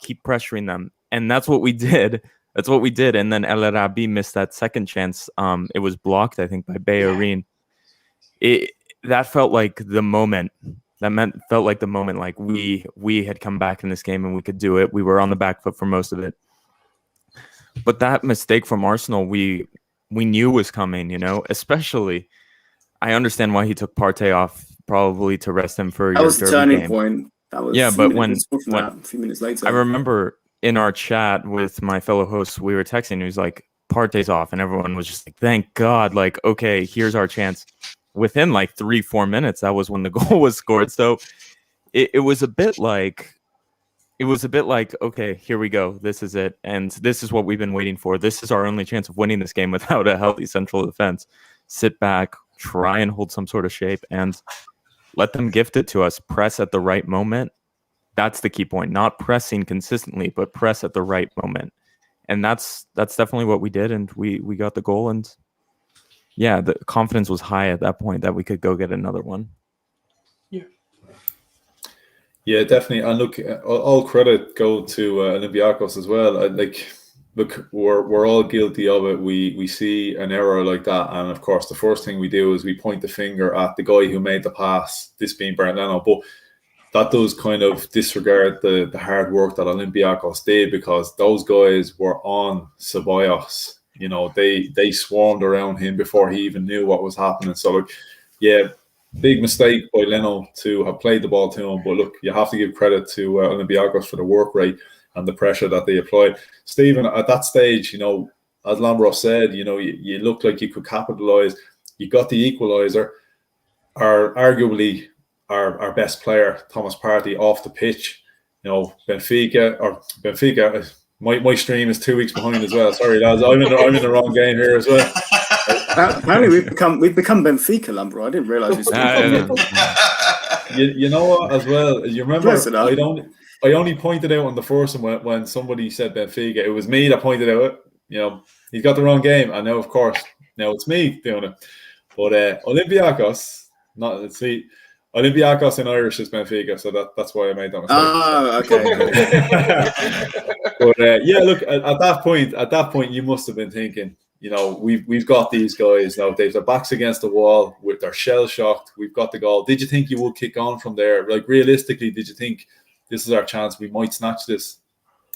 S4: keep pressuring them, and that's what we did. That's what we did. And then El Arabi missed that second chance. It was blocked, I think, by Bellerin. That felt like the moment. Felt like the moment. Like we had come back in this game and we could do it. We were on the back foot for most of it. But that mistake from Arsenal, we knew was coming. Especially, I understand why he took Partey off, probably to rest him for.
S3: That was the turning point. That was
S4: but
S3: a few minutes later,
S4: I remember in our chat with my fellow hosts, we were texting. He was like, Partey's off, and everyone was just like, "Thank God!" Like, okay, here's our chance. Within like 3-4 minutes, that was when the goal was scored. So it was a bit like, okay, here we go. This is it, and this is what we've been waiting for. This is our only chance of winning this game without a healthy central defense. Sit back, try and hold some sort of shape, and let them gift it to us. Press at the right moment. That's the key point. Not pressing consistently, but press at the right moment. And that's definitely what we did, and we got the goal. And yeah, the confidence was high at that point that we could go get another one.
S1: Yeah, definitely. And look, all credit go to Olympiacos as well. Look, we're all guilty of it. We see an error like that, and of course, the first thing we do is we point the finger at the guy who made the pass. This being Bernd Leno, but that does kind of disregard the hard work that Olympiacos did, because those guys were on Ceballos. They swarmed around him before he even knew what was happening. So, look, yeah, big mistake by Leno to have played the ball to him. But look, you have to give credit to Olympiacos for the work rate and the pressure that they applied. Stephen, at that stage, as Lambros said, you looked like you could capitalise. You got the equaliser. Arguably our best player, Thomas Partey, off the pitch. Benfica. My stream is 2 weeks behind as well. Sorry, lads, I'm in the wrong game here as well.
S3: Apparently, we've become Benfica, Lambro. I didn't realise
S1: you know what? As well, you remember? I only pointed out on the first one when somebody said Benfica. It was me that pointed out. He's got the wrong game, and now, of course, it's me doing it. But Olympiacos, Olympiacos in Irish is Benfica, so that's why I made that mistake.
S3: Okay.
S1: But yeah, look, at that point, you must have been thinking, we've got these guys now. They've their backs against the wall, with their shell shocked. We've got the goal. Did you think you would kick on from there? Like, realistically, did you think this is our chance? We might snatch this.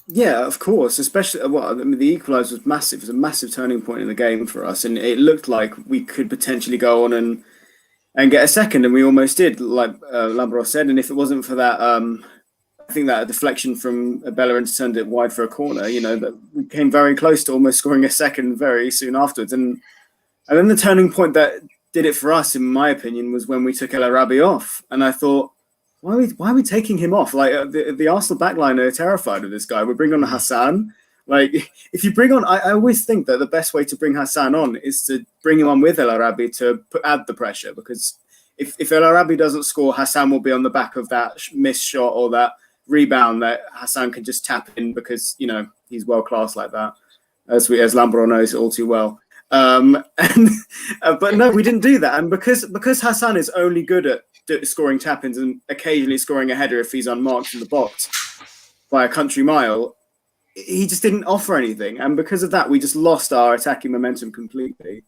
S3: Yeah, of course. Especially, the equaliser was massive. It was a massive turning point in the game for us, and it looked like we could potentially go on and and get a second, and we almost did, like Lambros said. And if it wasn't for that, I think that deflection from Bellerin turned it wide for a corner. That we came very close to almost scoring a second very soon afterwards. And then the turning point that did it for us, in my opinion, was when we took El Arabi off. And I thought, why are we taking him off? Like the Arsenal backline are terrified of this guy. We bring on Hassan. Like if you bring on, I always think that the best way to bring Hassan on is to bring him on with El Arabi to add the pressure, because if El Arabi doesn't score, Hassan will be on the back of that missed shot or that rebound that Hassan can just tap in, because he's world class like that, as Lambro knows all too well. But no, we didn't do that, and because Hassan is only good at scoring tap-ins and occasionally scoring a header if he's unmarked in the box by a country mile, he just didn't offer anything, and because of that, we just lost our attacking momentum completely.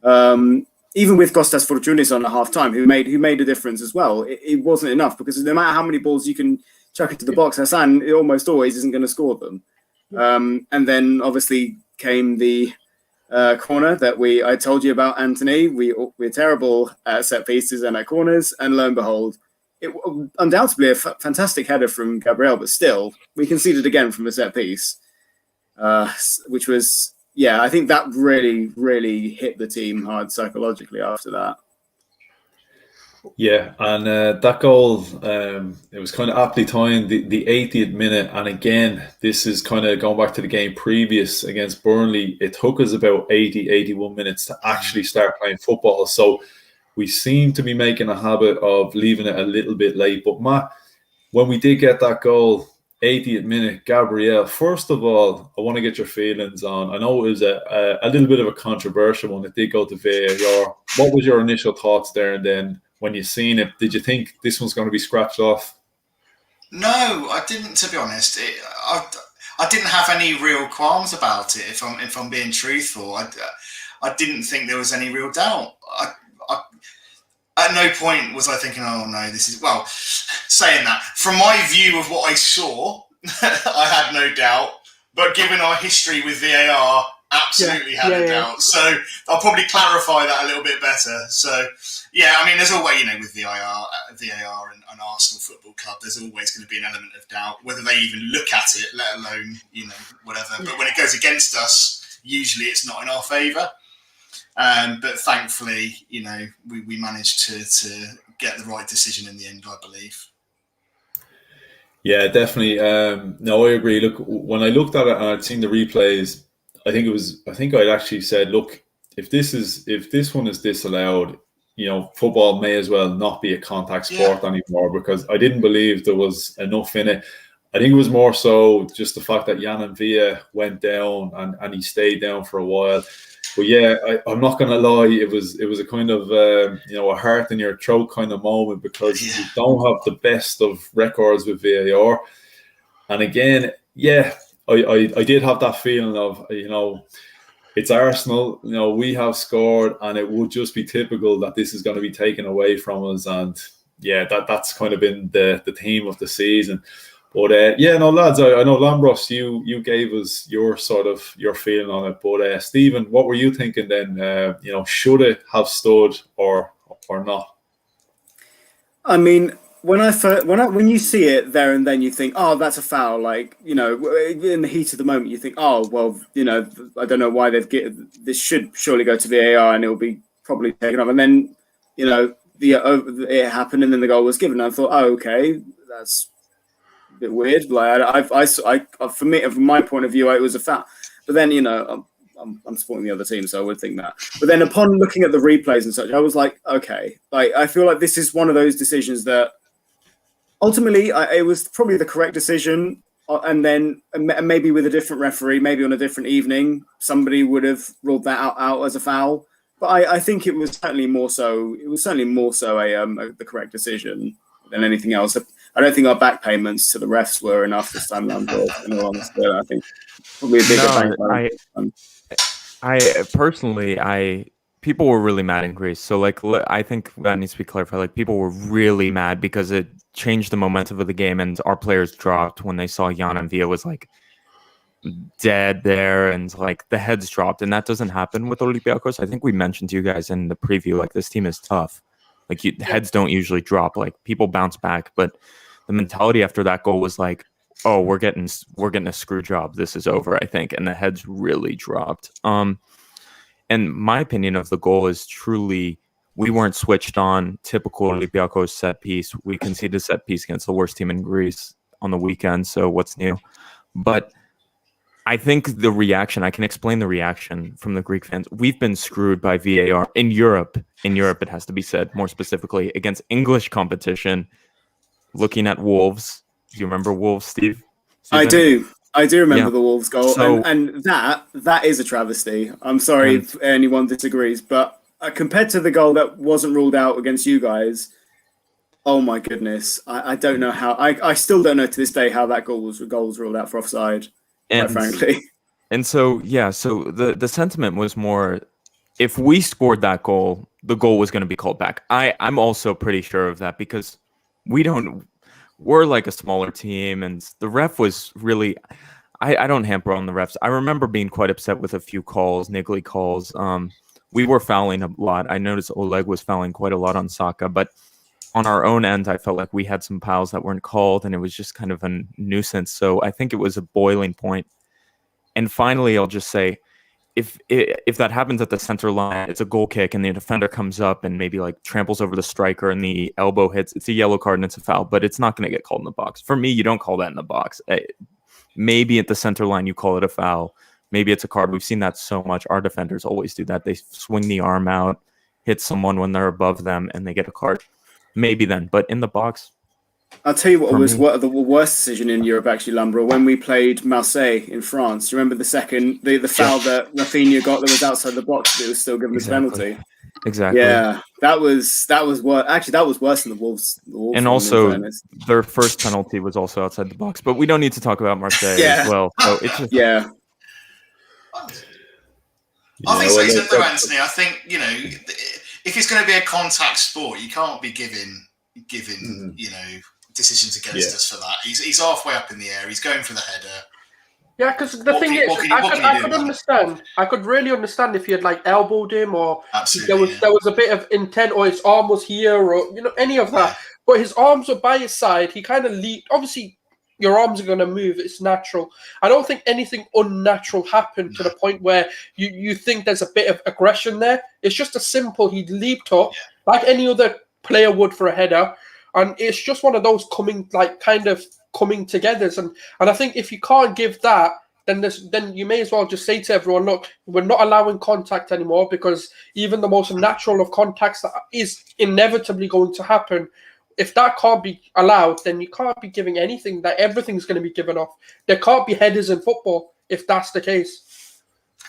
S3: Even with Kostas Fortounis on at half-time, who made a difference as well, it wasn't enough, because no matter how many balls you can chuck into the box, Hassan almost always isn't going to score them. And then obviously came the corner that I told you about, Anthony. We're terrible at set pieces and at corners, and lo and behold, it undoubtedly a fantastic header from Gabriel, but still we conceded again from a set piece, which was, I think that really, really hit the team hard psychologically after that.
S1: Yeah, and that goal, it was kind of aptly timed, the 80th minute. And again, this is kind of going back to the game previous against Burnley. It took us about 81 minutes to actually start playing football. So we seem to be making a habit of leaving it a little bit late. But Matt, when we did get that goal, 80th minute, Gabriel, first of all, I want to get your feelings on, I know it was a little bit of a controversial one. It did go to VAR. What was your initial thoughts there? And then when you seen it, did you think this one's going to be scratched off?
S2: No, I didn't, to be honest. I didn't have any real qualms about it, if I'm being truthful. I didn't think there was any real doubt. At no point was I thinking, oh no, this is... Well, saying that, from my view of what I saw, I had no doubt. But given our history with VAR, absolutely had a doubt. So I'll probably clarify that a little bit better. So, yeah, I mean, there's always, with VAR and Arsenal Football Club, there's always going to be an element of doubt, whether they even look at it, let alone, whatever. But when it goes against us, usually it's not in our favour. But thankfully, we managed to get the right decision in the end, I believe.
S1: Yeah, definitely. No, I agree. Look, when I looked at it and I'd seen the replays, I think I'd actually said, look, if this one is disallowed, football may as well not be a contact sport anymore, because I didn't believe there was enough in it. I think it was more so just the fact that Yann Villa went down and he stayed down for a while. But yeah, I'm not going to lie, it was a kind of a heart in your throat kind of moment, because you don't have the best of records with VAR. And again, I did have that feeling of, it's Arsenal, we have scored, and it would just be typical that this is going to be taken away from us. And yeah, that's kind of been the theme of the season. But lads, I know Lambros, you gave us your feeling on it. But Stephen, what were you thinking then? Should it have stood or not? I
S3: mean, when you see it there and then, you think, oh, that's a foul. Like, in the heat of the moment, you think, oh, well, I don't know why this should surely go to VAR and it will be probably taken off. And then, it happened and then the goal was given. And I thought, oh, okay, that's bit weird. Like for me, from my point of view, it was a foul. But then I'm supporting the other team, so I would think that. But then upon looking at the replays and such, I was like, okay, like I feel like this is one of those decisions that ultimately it was probably the correct decision. And then maybe with a different referee, maybe on a different evening, somebody would have ruled that out as a foul. But I think it was certainly more so. It was certainly more so the correct decision than anything else. I don't think our back payments to the refs were enough this time around. In all honesty, I think probably a bigger bank.
S4: I personally, people were really mad in Greece. So I think that needs to be clarified. People were really mad because it changed the momentum of the game, and our players dropped when they saw Yann Villa was dead there, and the heads dropped, and that doesn't happen with Olympiacos. I think we mentioned to you guys in the preview, this team is tough. Like heads don't usually drop. Like people bounce back, but the mentality after that goal was like, oh, we're getting a screw job. This is over, I think. And the heads really dropped. And my opinion of the goal is truly we weren't switched on. Typical Olympiacos set piece. We conceded a set piece against the worst team in Greece on the weekend. So what's new? But I think the reaction, I can explain the reaction from the Greek fans. We've been screwed by VAR in Europe. In Europe, it has to be said more specifically against English competition. Looking at Wolves. Do you remember Wolves, Steve?
S3: I do remember the Wolves goal,
S4: So,
S3: and that is a travesty. I'm sorry if anyone disagrees, but compared to the goal that wasn't ruled out against you guys, oh my goodness, I don't know how. I still don't know to this day how that goal was ruled out for offside. Quite frankly.
S4: And so so the sentiment was more, if we scored that goal, the goal was going to be called back. I'm also pretty sure of that because we're like a smaller team, and the ref was really, I don't hamper on the refs. I remember being quite upset with a few calls, niggly calls. We were fouling a lot. I noticed Oleg was fouling quite a lot on Saka, but on our own end, I felt like we had some fouls that weren't called, and it was just kind of a nuisance. So I think it was a boiling point. And finally, I'll just say, if that happens at the center line, it's a goal kick, and the defender comes up and maybe like tramples over the striker, and the elbow hits. It's a yellow card and it's a foul, but it's not going to get called in the box. For me, you don't call that in the box. Maybe at the center line, you call it a foul. Maybe it's a card. We've seen that so much. Our defenders always do that. They swing the arm out, hit someone when they're above them, and they get a card. Maybe then, but in the box.
S3: I'll tell you what was the worst decision in Europe, actually, Lambro, when we played Marseille in France. Do you remember the foul that Rafinha got that was outside the box, but it was still given a penalty?
S4: Exactly.
S3: Yeah, that was worse. Actually, that was worse than the Wolves
S4: and also, their first penalty was also outside the box. But we don't need to talk about Marseille as well. So it's just,
S2: I think so, though, Anthony. I think, if it's going to be a contact sport, you can't be giving decisions against us for that. He's halfway up in the air. He's going for the header.
S5: Yeah, because the thing is, I could understand. I could really understand if he had like elbowed him, or there was a bit of intent, or his arm was here, or any of that. Yeah. But his arms were by his side. He kind of leaped. Obviously, your arms are going to move. It's natural. I don't think anything unnatural happened to the point where you think there's a bit of aggression there. It's just a simple. He leaped up like any other player would for a header, and it's just one of those coming togethers. And I think if you can't give that, then you may as well just say to everyone, look, we're not allowing contact anymore, because even the most natural of contacts that is inevitably going to happen, if that can't be allowed, then you can't be giving anything. That everything's going to be given off. There can't be headers in football if that's the case.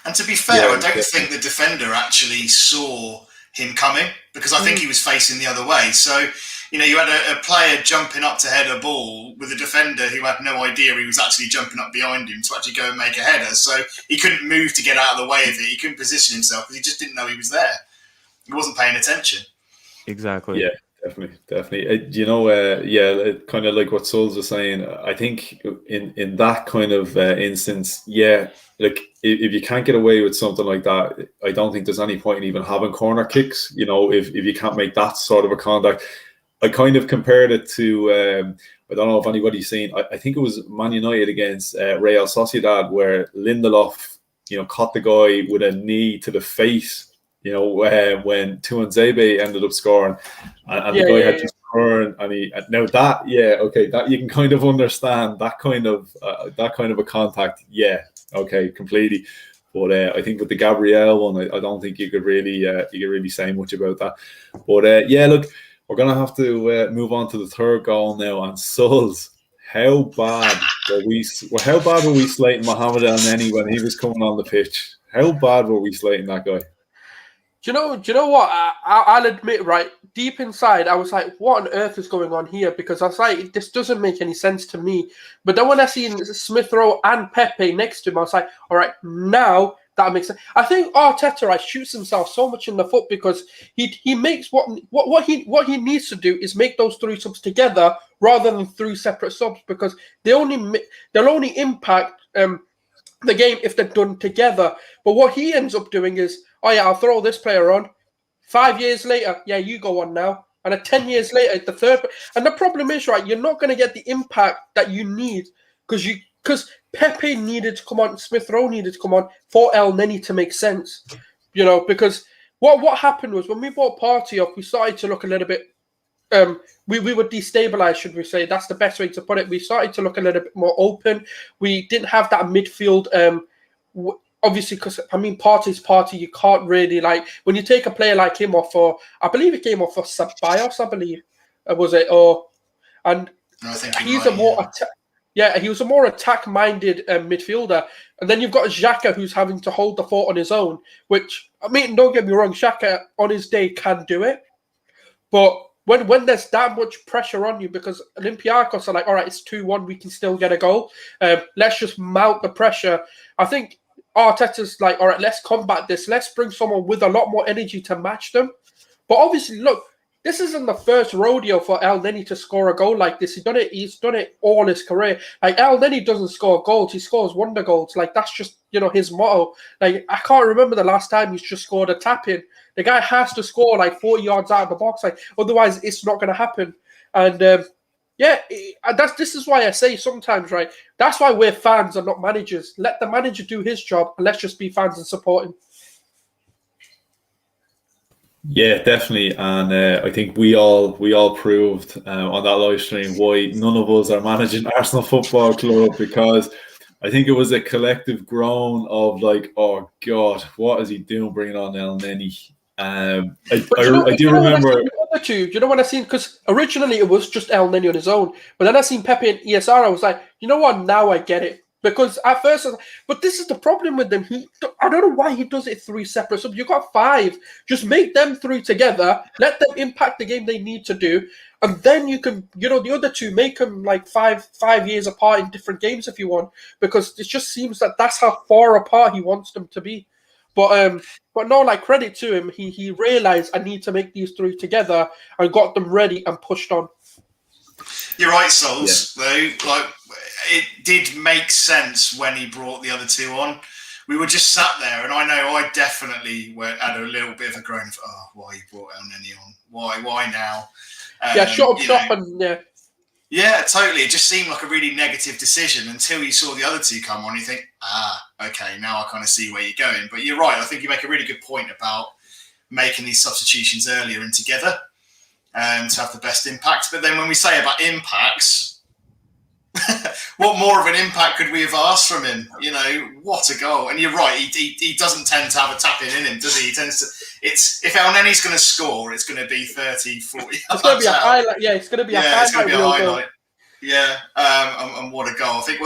S2: And to be fair, I don't think the defender actually saw him coming, because I think he was facing the other way. So, you had a player jumping up to head a ball with a defender who had no idea he was actually jumping up behind him to actually go and make a header. So he couldn't move to get out of the way of it. He couldn't position himself because he just didn't know he was there. He wasn't paying attention.
S4: Exactly.
S1: Yeah. Definitely. Kind of like what Sulz was saying. I think in that kind of instance, like if you can't get away with something like that, I don't think there's any point in even having corner kicks. If you can't make that sort of a contact. I kind of compared it to I don't know if anybody's seen. I think it was Man United against Real Sociedad, where Lindelof, caught the guy with a knee to the face. When Tuanzebe ended up scoring, and the guy had to turn, and that you can kind of understand that kind of a contact. Yeah, okay, completely. But I think with the Gabriel one, I don't think you could really say much about that. But look, we're gonna have to move on to the third goal now. And Sulz, how bad were we slating Mohamed El Neni when he was coming on the pitch? How bad were we slating that guy?
S5: Do you know what? I'll admit, right, deep inside, I was like, what on earth is going on here? Because I was like, this doesn't make any sense to me. But then when I seen Smith Rowe and Pepe next to him, I was like, all right, now that makes sense. I think Arteta shoots himself so much in the foot, because he makes what he needs to do is make those three subs together rather than three separate subs, because they'll only impact the game if they're done together. But what he ends up doing is, I'll throw this player on. 5 years later, you go on now. And then 10 years later, the third. And the problem is, right, you're not going to get the impact that you need because Pepe needed to come on, Smith Rowe needed to come on for El Neni to make sense. Because what happened was when we brought Partey up, we started to look a little bit. We were destabilized, should we say? That's the best way to put it. We started to look a little bit more open. We didn't have that midfield. Obviously, because Partey's Partey. You can't really when you take a player like him off for. I believe he came off for Ceballos. I believe was it and
S2: I think
S5: he's a more he was a more attack-minded midfielder. And then you've got Xhaka who's having to hold the fort on his own. Which don't get me wrong, Xhaka on his day can do it, but when there's that much pressure on you, because Olympiacos are like, all right, it's 2-1, we can still get a goal. Let's just mount the pressure. I think Arteta's like, all right, let's combat this. Let's bring someone with a lot more energy to match them. But obviously, look, this isn't the first rodeo for El Neni to score a goal like this. He's done it all his career. Like, El Neni doesn't score goals, he scores wonder goals. Like, that's just, his motto. Like, I can't remember the last time he's just scored a tap-in. The guy has to score 40 yards out of the box. Otherwise, it's not going to happen. And this is why I say sometimes, right? That's why we're fans and not managers. Let the manager do his job, and let's just be fans and support him.
S1: Yeah, definitely, and I think we all proved on that live stream why none of us are managing Arsenal Football Club, because I think it was a collective groan of oh God, what is he doing bringing on El Neni? I do remember.
S5: You know what I seen? Because originally it was just El Neni on his own, but then I seen Pepe and ESR. I was like, you know what? Now I get it. Because at first, but this is the problem with them. I don't know why he does it 3 separate subs. You've got 5. Just make them 3 together. Let them impact the game they need to do. And then you can, the other 2, make them 5 years apart in different games if you want. Because it just seems that that's how far apart he wants them to be. But no, credit to him. He realized I need to make these 3 together and got them ready and pushed on.
S2: You're right, Sulz. Though, it did make sense when he brought the other 2 on. We were just sat there, and I know I definitely had a little bit of a groan of, why he brought El Neni on? Why now?
S5: Shut up shop and yeah.
S2: Yeah, totally. It just seemed like a really negative decision until you saw the other 2 come on. You think, okay, now I kind of see where you're going. But you're right. I think you make a really good point about making these substitutions earlier and together to have the best impact. But then when we say about impacts, what more of an impact could we have asked from him? What a goal. And you're right, he doesn't tend to have a tap in him, does he? He tends to, if El Neni's going to score, it's going to be 30, 40.
S5: It's going to be a highlight. Yeah, it's going to be a highlight.
S2: It's going to be a highlight. Yeah, and what a goal. I think,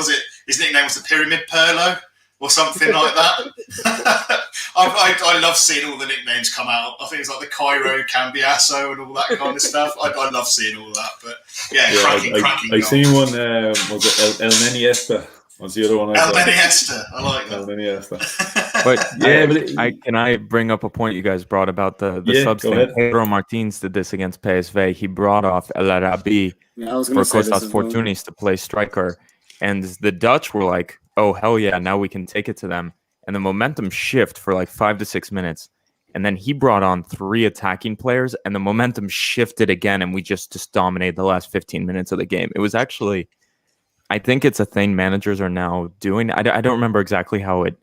S2: his nickname was the Pyramid Perlo or something like that. I love seeing all the nicknames come out. I think it's the Cairo Cambiasso and all that kind of stuff. I love seeing all that. But cracking goal.
S1: I seen one, was it El Neni Esta? What's the other one?
S2: El Neni Esta. I like that.
S1: El Neni Esta.
S4: But can I bring up a point you guys brought about the subs thing? Pedro Martins did this against PSV. He brought off El Arabi for Kostas Fortounis to play striker. And the Dutch were like, oh, hell yeah, now we can take it to them. And the momentum shift for 5 to 6 minutes. And then he brought on 3 attacking players, and the momentum shifted again, and we just dominated the last 15 minutes of the game. It was actually, I think it's a thing managers are now doing. I don't remember exactly how it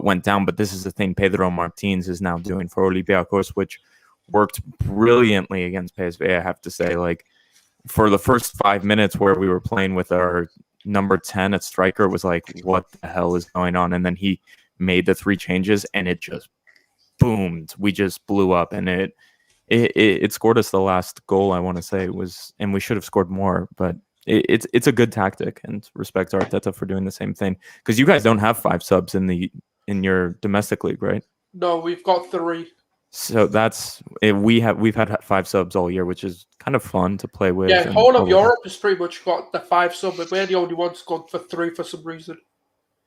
S4: went down, but this is a thing Pedro Martins is now doing for Olympiacos, which worked brilliantly against PSV, I have to say. For the first 5 minutes where we were playing with our number 10 at striker, was what the hell is going on? And then he made the 3 changes, and it just boomed. We just blew up, and it scored us the last goal, I want to say. It was, and we should have scored more, but it's a good tactic, and respect to Arteta for doing the same thing, because you guys don't have 5 subs in your domestic league, right?
S5: No, we've got 3.
S4: So that's it. We've had 5 subs all year, which is kind of fun to play with.
S5: Yeah, whole of Europe has pretty much got the 5 sub, but we're the only ones gone for 3 for some reason.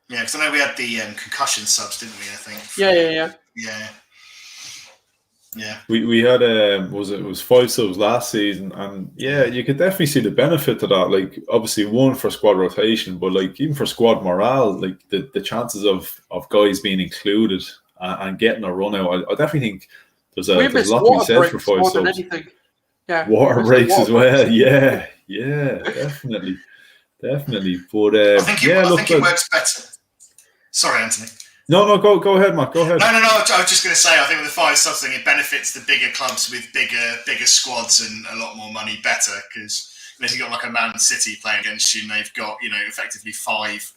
S2: Yeah, because I know we had the concussion subs, didn't we? I think. Yeah. We
S1: had it was 5 subs last season, and you could definitely see the benefit to that. Obviously, 1 for squad rotation, but even for squad morale, the chances of guys being included and getting a run out, I definitely think there's a lot to be said for 5 subs.
S5: Yeah,
S1: Water
S5: looks like
S1: breaks as
S5: water
S1: well.
S5: breaks.
S1: Yeah, definitely. But
S2: I think it
S1: look,
S2: works better. Sorry, Anthony.
S1: no, go ahead, Matt. Go ahead.
S2: No. I was just going to say, I think with the 5 subs thing, it benefits the bigger clubs with bigger squads and a lot more money better, because if you've got like a Man City playing against you and they've got, effectively 5,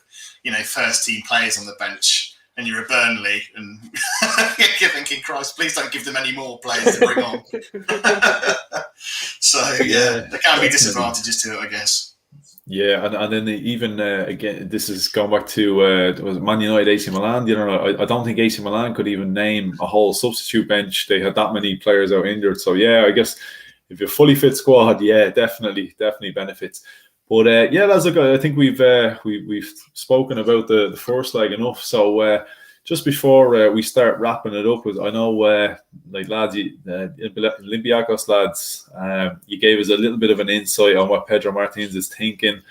S2: first team players on the bench, and you're a Burnley, and you're thinking, Christ, please don't give them any more players to bring on. So there can be disadvantages to it, I guess.
S1: Yeah, and then even again, this is going back to was it Man United, AC Milan. I don't think AC Milan could even name a whole substitute bench. They had that many players out injured. So yeah, I guess if you're fully fit squad, definitely benefits. But lads, look, I think we've spoken about the first leg enough. So just before we start wrapping it up, I know lads, Olympiacos lads, you gave us a little bit of an insight on what Pedro Martins is thinking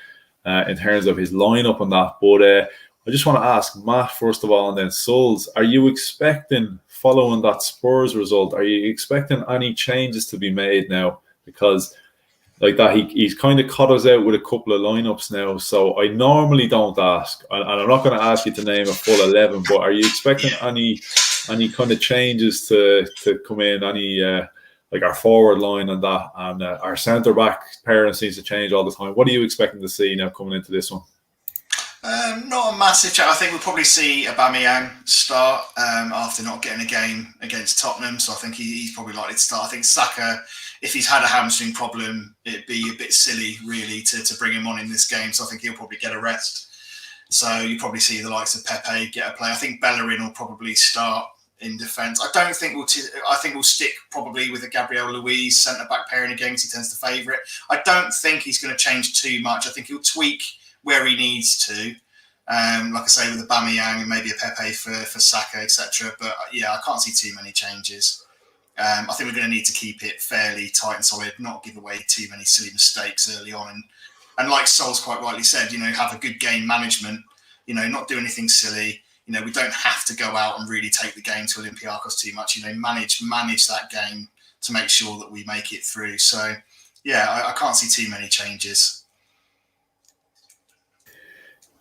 S1: in terms of his lineup and that. But I just want to ask Matt first of all, and then Sulz, are you expecting, following that Spurs result, are you expecting any changes to be made now? Because like that, he's kind of caught us out with a couple of lineups now. So I normally don't ask, and I'm not going to ask you to name a full 11. But are you expecting any kind of changes to come in? Any like our forward line and that, and our centre back pairing seems to change all the time. What are you expecting to see now coming into this one?
S2: Not a massive change. I think we'll probably see Aubameyang start after not getting a game against Tottenham. So I think he's probably likely to start. I think Saka, if he's had a hamstring problem, it'd be a bit silly, really, to bring him on in this game. So I think he'll probably get a rest. So you probably see the likes of Pepe get a play. I think Bellerin will probably start in defence. I think we'll stick probably with a Gabriel Luiz centre-back pairing again, because he tends to favour it. I don't think he's going to change too much. I think he'll tweak where he needs to. Like I say, with Aubameyang and maybe a Pepe for Saka, etc. But yeah, I can't see too many changes. I think we're going to need to keep it fairly tight and solid, not give away too many silly mistakes early on. And like Sulz quite rightly said, have a good game management, not do anything silly. We don't have to go out and really take the game to Olympiacos too much. Manage that game to make sure that we make it through. So yeah, I can't see too many changes.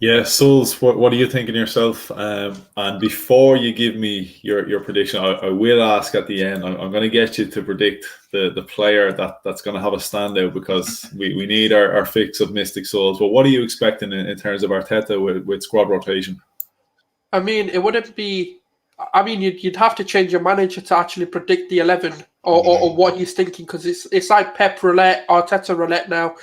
S1: Yeah, Sulz, what are you thinking yourself? And before you give me your prediction, I will ask at the end. I'm going to get you to predict the player that's going to have a standout, because we need our fix of Mystic Sulz. But what are you expecting in terms of Arteta with squad rotation?
S5: I mean, it wouldn't be. I mean, you'd have to change your manager to actually predict the 11 or what he's thinking, because it's like Pep roulette, Arteta roulette now.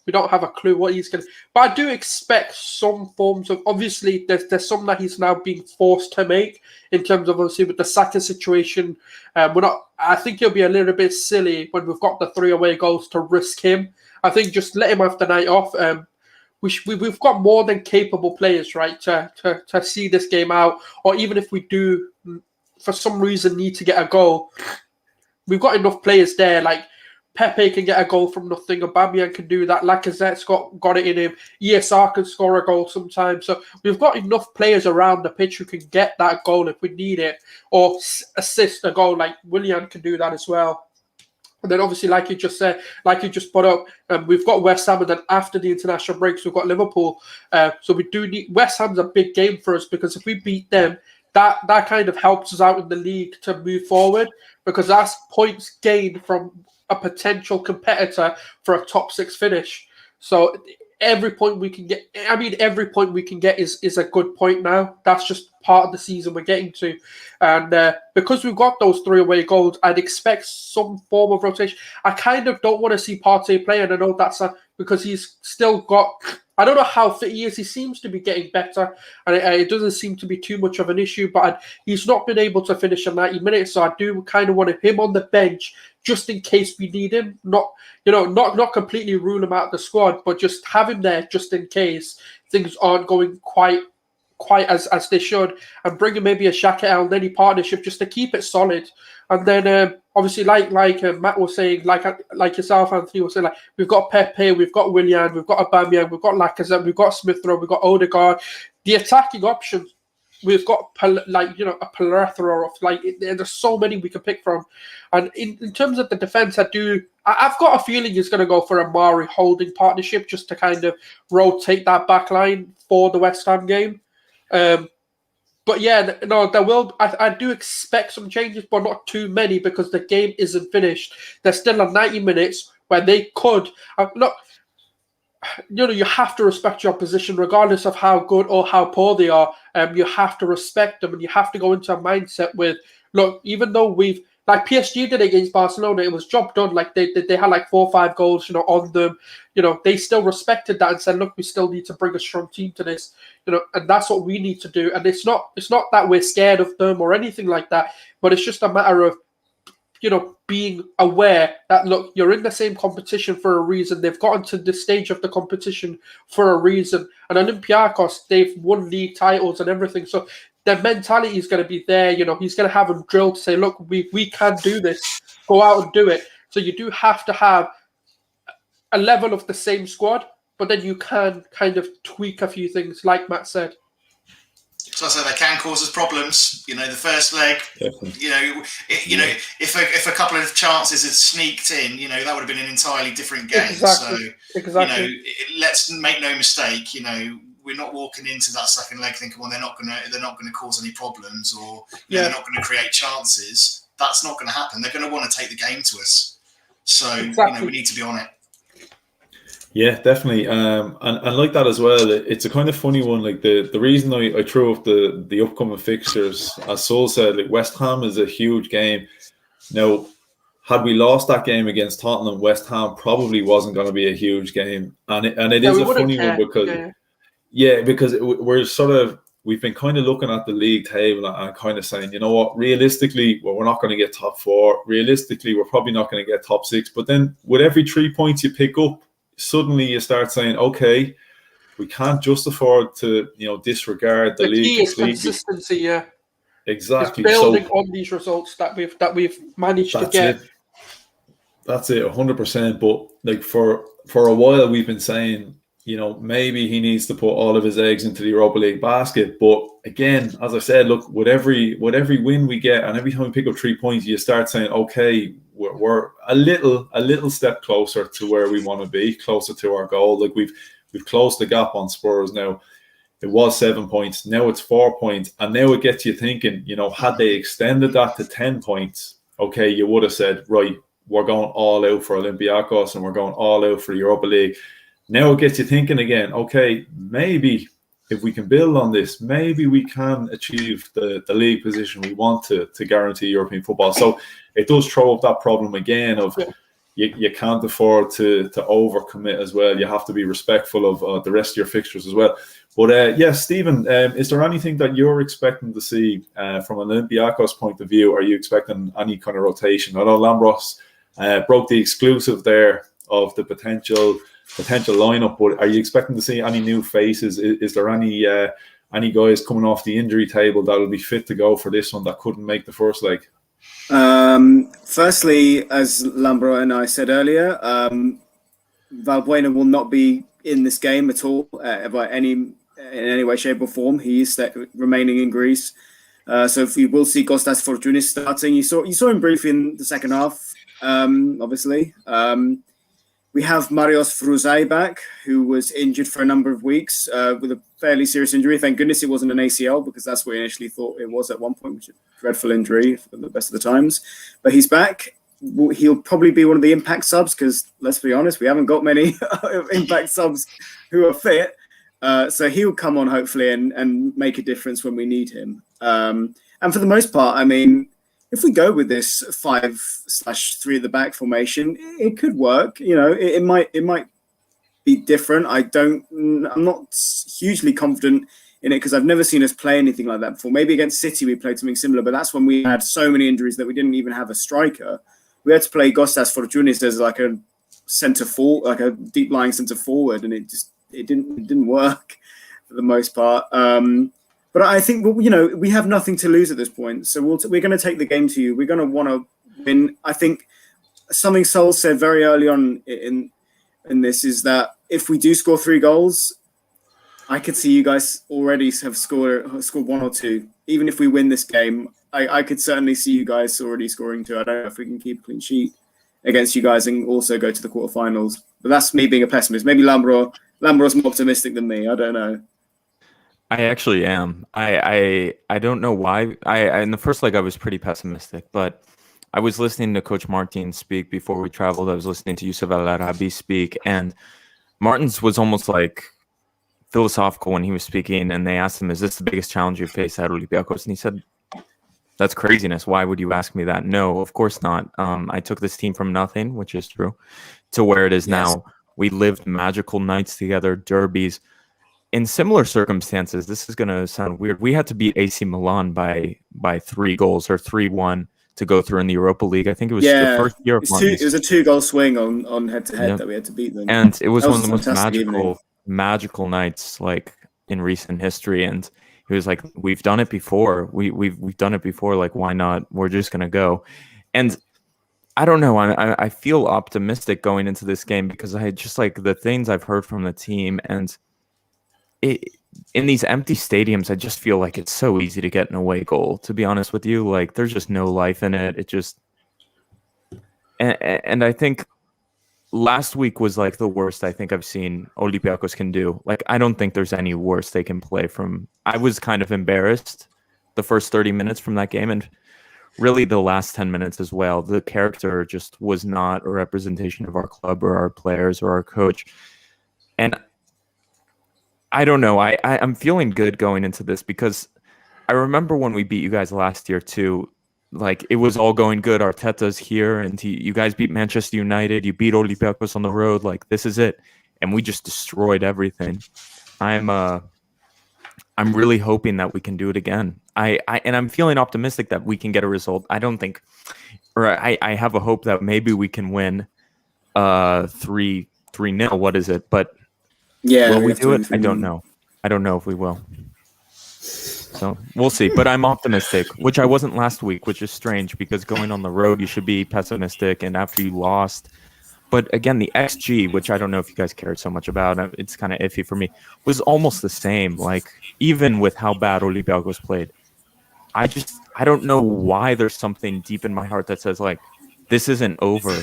S5: We don't have a clue what he's going to. But I do expect some forms of. Obviously, there's some that he's now being forced to make in terms of, obviously, with the Saka situation. We're not. I think he'll be a little bit silly when we've got the 3 away goals to risk him. I think just let him have the night off. We've got more than capable players, right, to see this game out. Or even if we do, for some reason, need to get a goal, we've got enough players there. Like Pepe can get a goal from nothing. Aubameyang can do that. Lacazette's got it in him. ESR can score a goal sometimes. So we've got enough players around the pitch who can get that goal if we need it, or assist a goal. Like Willian can do that as well. And then obviously, like you just said, like you just put up, we've got West Ham, and then after the international breaks, we've got Liverpool. So we do need. West Ham's a big game for us, because if we beat them, that kind of helps us out in the league to move forward, because that's points gained from a potential competitor for a top 6 finish. So every point we can get, every point we can get is a good point now. That's just part of the season we're getting to. And because we've got those 3 away goals, I'd expect some form of rotation. I kind of don't want to see Partey play, and I know that's because he's still got. I don't know how fit he is. He seems to be getting better, and it doesn't seem to be too much of an issue. But he's not been able to finish in 90 minutes, so I do kind of want him on the bench just in case we need him. Not completely rule him out of the squad, but just have him there just in case things aren't going quite as they should, and bring in maybe a Xhaka El Neni partnership just to keep it solid. And then obviously, like Matt was saying, like yourself, Anthony was saying, like we've got Pepe, we've got Willian, we've got Aubameyang, we've got Lacazette, we've got Smith Rowe, we've got Odegaard. The attacking options we've got a plethora of there's so many we can pick from. And in terms of the defense, I've got a feeling he's going to go for a Mari Holding partnership just to kind of rotate that back line for the West Ham game. But yeah, no, there will. I do expect some changes, but not too many because the game isn't finished. There's still a 90 minutes where they could look. You have to respect your opposition, regardless of how good or how poor they are. You have to respect them, and you have to go into a mindset with, look, even though we've, like PSG did against Barcelona, it was job done. Like they had like 4 or 5 goals, on them. They still respected that and said, look, we still need to bring a strong team to this, and that's what we need to do. And it's not that we're scared of them or anything like that, but it's just a matter of, being aware that, look, you're in the same competition for a reason. They've gotten to this stage of the competition for a reason. And Olympiacos, they've won league titles and everything. So their mentality is going to be there. He's going to have them drilled to say, look, we can do this. Go out and do it. So you do have to have a level of the same squad, but then you can kind of tweak a few things, like Matt said.
S2: So I say they can cause us problems. The first leg.
S1: Definitely.
S2: If a couple of chances had sneaked in, that would have been an entirely different game.
S5: Exactly.
S2: So
S5: Exactly.
S2: Let's make no mistake. We're not walking into that second leg thinking, well, they're not going to cause any problems, or they're not going to create chances. That's not going to happen. They're going to want to take the game to us. So we need to be on it.
S1: Yeah, definitely. And like that as well, it's a kind of funny one. Like the reason I threw up the upcoming fixtures, as Sulz said, like West Ham is a huge game. Now, had we lost that game against Tottenham, West Ham probably wasn't going to be a huge game. And it is a funny one because because we've been kind of looking at the league table and kind of saying, you know what, realistically, we're not going to get top 4. Realistically, we're probably not going to get top 6. But then with every 3 points you pick up, suddenly you start saying, okay, we can't just afford to, disregard the league.
S5: The key is
S1: completely.
S5: Consistency, yeah.
S1: Exactly.
S5: It's building on these results that we've managed to get.
S1: That's it, 100%. But like for a while, we've been saying, maybe he needs to put all of his eggs into the Europa League basket. But again, as I said, look, with every win we get, and every time we pick up 3 points, you start saying, okay, we're a little step closer to where we want to be, closer to our goal. Like we've closed the gap on Spurs now. It was 7 points, now it's 4 points, and now it gets you thinking, had they extended that to 10 points, okay, you would have said, right, we're going all out for Olympiacos and we're going all out for the Europa League. Now it gets you thinking again, okay, maybe if we can build on this, maybe we can achieve the league position we want to guarantee European football. So it does throw up that problem again of you can't afford to overcommit as well. You have to be respectful of the rest of your fixtures as well. But Stephen, is there anything that you're expecting to see from an Olympiacos point of view? Are you expecting any kind of rotation? I know Lambros broke the exclusive there of the potential lineup, but are you expecting to see any new faces? Is there any guys coming off the injury table that will be fit to go for this one that couldn't make the first leg?
S3: Firstly, as Lambro and I said earlier, Valbuena will not be in this game at all in any way, shape or form. He is remaining in Greece. So if we will see Kostas Fortounis starting, you saw him briefly in the second half, obviously. We have Marios Fruzai back, who was injured for a number of weeks with a fairly serious injury. Thank goodness it wasn't an ACL, because that's what we initially thought it was at one point, which is a dreadful injury for the best of the times. But he's back. He'll probably be one of the impact subs because, let's be honest, we haven't got many impact subs who are fit. So he'll come on, hopefully, and make a difference when we need him. And for the most part, I mean, if we go with this 5/3 at the back formation, it could work. It might be different. I'm not hugely confident in it because I've never seen us play anything like that before. Maybe against City we played something similar, but that's when we had so many injuries that we didn't even have a striker. We had to play Kostas Fortounis as like a centre forward, like a deep lying centre forward, and it didn't work for the most part. But I think, we have nothing to lose at this point. So we're going to take the game to you. We're going to want to win. I think something Sulz said very early on in this is that if we do score 3 goals, I could see you guys already have scored one or two. Even if we win this game, I could certainly see you guys already scoring two. I don't know if we can keep a clean sheet against you guys and also go to the quarterfinals. But that's me being a pessimist. Maybe Lambros more optimistic than me. I don't know.
S4: I actually am. I don't know why. I in the first leg I was pretty pessimistic, but I was listening to Coach Martin speak before we traveled. I was listening to Yusuf Al Arabi speak, and Martin's was almost like philosophical when he was speaking, and they asked him, "Is this the biggest challenge you face at Olympiacos?" And he said, "That's craziness. Why would you ask me that?" No, of course not. I took this team from nothing, which is true, to where it is now. We lived magical nights together, derbies. In similar circumstances, this is going to sound weird. We had to beat AC Milan by 3 goals or 3-1 to go through in the Europa League. I think it was the first year of
S3: it was a 2-goal swing on head-to-head that we had to beat them.
S4: And it was one of the most magical nights like in recent history. And he was like, "We've done it before. We've done it before. Like, why not? We're just going to go." And I don't know. I feel optimistic going into this game because I just like the things I've heard from the team, and in these empty stadiums, I just feel like it's so easy to get an away goal. To be honest with you, like there's just no life in it. It just, and I think last week was like the worst I think I've seen Olympiacos can do. Like I don't think there's any worse they can play from. I was kind of embarrassed the first 30 minutes from that game, and really the last 10 minutes as well. The character just was not a representation of our club or our players or our coach, and I don't know. I'm feeling good going into this because I remember when we beat you guys last year too. Like it was all going good. Arteta's here, and you guys beat Manchester United. You beat Olympiacos on the road. Like this is it, and we just destroyed everything. I'm really hoping that we can do it again. I'm feeling optimistic that we can get a result. I don't think, or I have a hope that maybe we can win 3-0. What is it? But will we do it? I don't know. I don't know if we will. So we'll see. But I'm optimistic, which I wasn't last week, which is strange because going on the road, you should be pessimistic. And after you lost, but again, the XG, which I don't know if you guys cared so much about, it's kind of iffy for me, was almost the same. Like even with how bad Olympiacos played, I don't know why there's something deep in my heart that says like, this isn't over.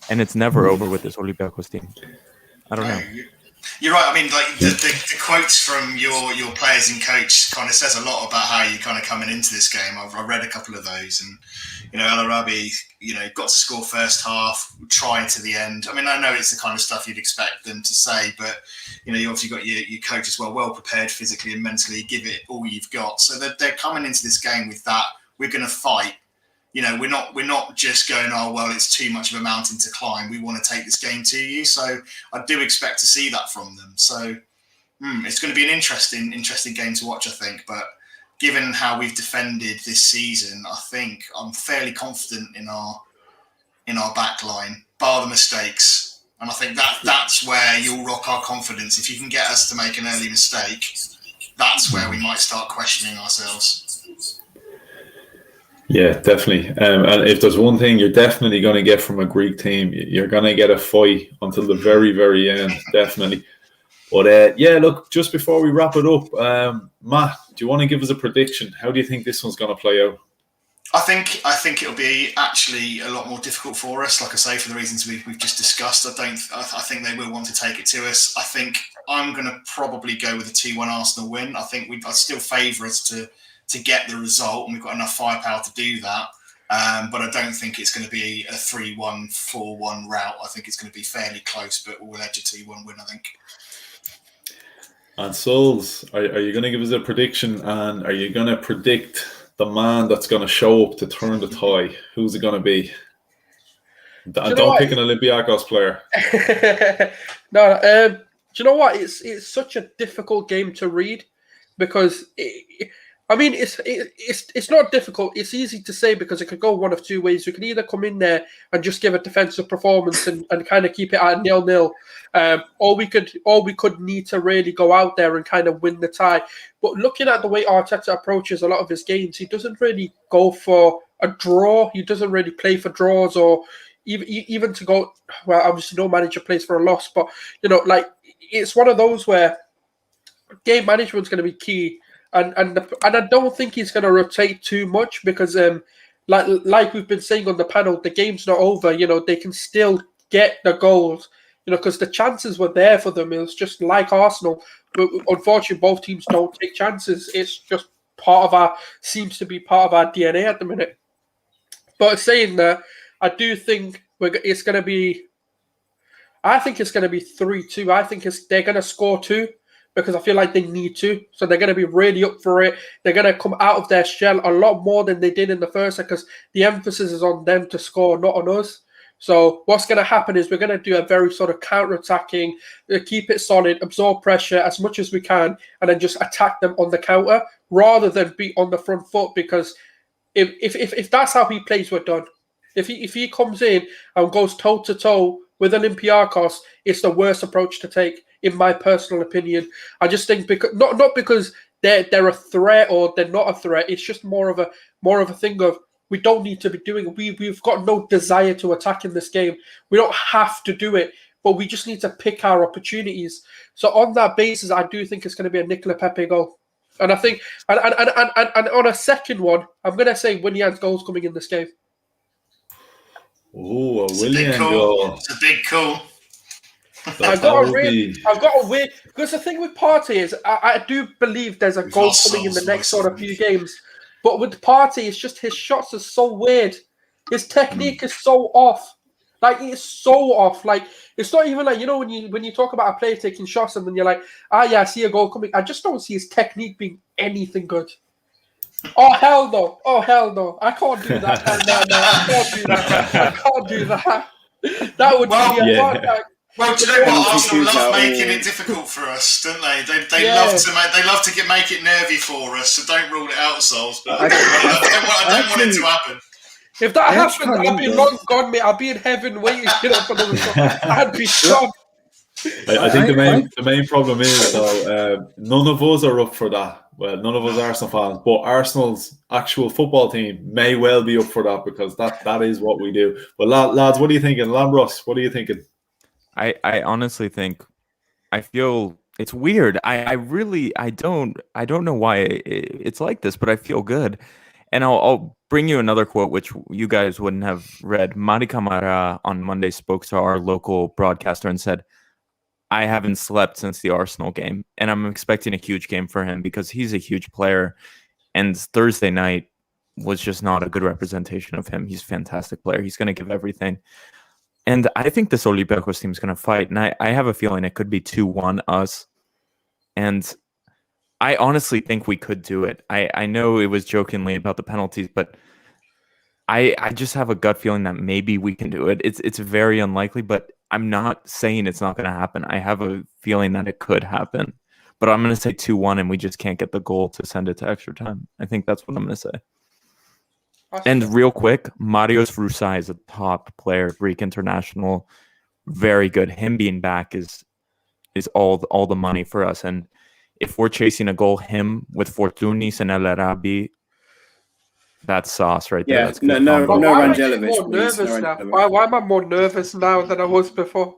S4: And it's never over with this Olympiacos team. I don't know.
S2: You're right. I mean, like the quotes from your players and coach kind of says a lot about how you're kind of coming into this game. I read a couple of those, and El Arabi, got to score first half, try to the end. I mean, I know it's the kind of stuff you'd expect them to say, but you obviously got your coach as well prepared physically and mentally. Give it all you've got. So they're coming into this game with that. We're going to fight. We're not just going, oh, well, it's too much of a mountain to climb. We want to take this game to you. So I do expect to see that from them. So it's going to be an interesting game to watch, I think. But given how we've defended this season, I think I'm fairly confident in our back line, bar the mistakes. And I think that's where you'll rock our confidence. If you can get us to make an early mistake, that's where we might start questioning ourselves.
S1: Yeah, definitely. And if there's one thing you're definitely going to get from a Greek team, you're going to get a fight until the very, very end, definitely. But look, just before we wrap it up, Matt, do you want to give us a prediction? How do you think this one's going to play out?
S2: I think it'll be actually a lot more difficult for us. Like I say, for the reasons we've just discussed, I think they will want to take it to us. I think I'm going to probably go with a 2-1 Arsenal win. I think I'd still favour us to get the result, and we've got enough firepower to do that. But I don't think it's going to be a 3-1, 4-1 route. I think it's going to be fairly close, but we'll edge a 2-1 win, I think.
S1: And Sulz, are you going to give us a prediction, and are you going to predict the man that's going to show up to turn the tie? Who's it going to be? Don't pick an Olympiacos player.
S5: No, do you know what? It's such a difficult game to read because it's not difficult. It's easy to say because it could go one of two ways. You can either come in there and just give a defensive performance and kind of keep it at 0-0, or we could need to really go out there and kind of win the tie. But looking at the way Arteta approaches a lot of his games, he doesn't really go for a draw. He doesn't really play for draws or even to go. Well, obviously no manager plays for a loss, but it's one of those where game management's going to be key, and I don't think he's going to rotate too much because like we've been saying on the panel, the game's not over. You know, they can still get the goals. You know, because the chances were there for them. It was just like Arsenal, but unfortunately, both teams don't take chances. It's just seems to be part of our DNA at the minute. But saying that, I do think it's going to be. I think it's going to be 3-2. I think they're going to score 2 because I feel like they need to. So they're going to be really up for it. They're going to come out of their shell a lot more than they did in the first because the emphasis is on them to score, not on us. So what's going to happen is we're going to do a very sort of counter-attacking, keep it solid, absorb pressure as much as we can, and then just attack them on the counter rather than be on the front foot. Because if that's how he plays, we're done. If he comes in and goes toe-to-toe with Olympiacos, it's the worst approach to take, in my personal opinion. I just think because not because they're a threat or they're not a threat. It's just more of a thing of. We don't need to be doing it. We've got no desire to attack in this game. We don't have to do it, but we just need to pick our opportunities. So on that basis, I do think it's going to be a Nicola Pepe goal. And I think, and on a second one, I'm going to say Willian's goal's coming in this game.
S1: Oh, a Willian goal.
S2: It's a big call.
S5: I've got a weird, because the thing with Partey is I do believe there's a goal coming in the next sort of few games. But with Partey, it's just his shots are so weird. His technique is so off. Like, it's so off. Like, it's not even like, you know, when you talk about a player taking shots and then you're like, yeah, I see a goal coming. I just don't see his technique being anything good. Oh, hell no. Oh, hell no. I can't do that. No, I can't do that. I can't do that. That would be a heart attack.
S2: Well, do you know what? Arsenal love making it difficult for us, don't they? They love to make it nervy for us. So don't rule it out, Sulz. But I don't want it to happen.
S5: If that happened, I'd be long gone, mate. I'd be in heaven waiting for the result. I'd be shocked.
S1: I think the main problem is though none of us are up for that. Well, none of us are Arsenal fans, but Arsenal's actual football team may well be up for that because that is what we do. But lads, what are you thinking? Lambros, what are you thinking?
S4: I honestly think I feel it's weird. I don't know why it's like this, but I feel good. And I'll bring you another quote, which you guys wouldn't have read. Mari Camara on Monday spoke to our local broadcaster and said, I haven't slept since the Arsenal game, and I'm expecting a huge game for him because he's a huge player. And Thursday night was just not a good representation of him. He's a fantastic player. He's going to give everything. And I think this Olympiacos team is going to fight. And I have a feeling it could be 2-1 us. And I honestly think we could do it. I know it was jokingly about the penalties, but I just have a gut feeling that maybe we can do it. It's very unlikely, but I'm not saying it's not going to happen. I have a feeling that it could happen. But I'm going to say 2-1, and we just can't get the goal to send it to extra time. I think that's what I'm going to say. And real quick, Marius Rusai is a top player, Greek international, very good. Him being back is all the money for us. And if we're chasing a goal, him with Fortunis and El Arabi, that's sauce right there.
S3: Yeah, no Rangelovic.
S5: Why am I more nervous now than I was before?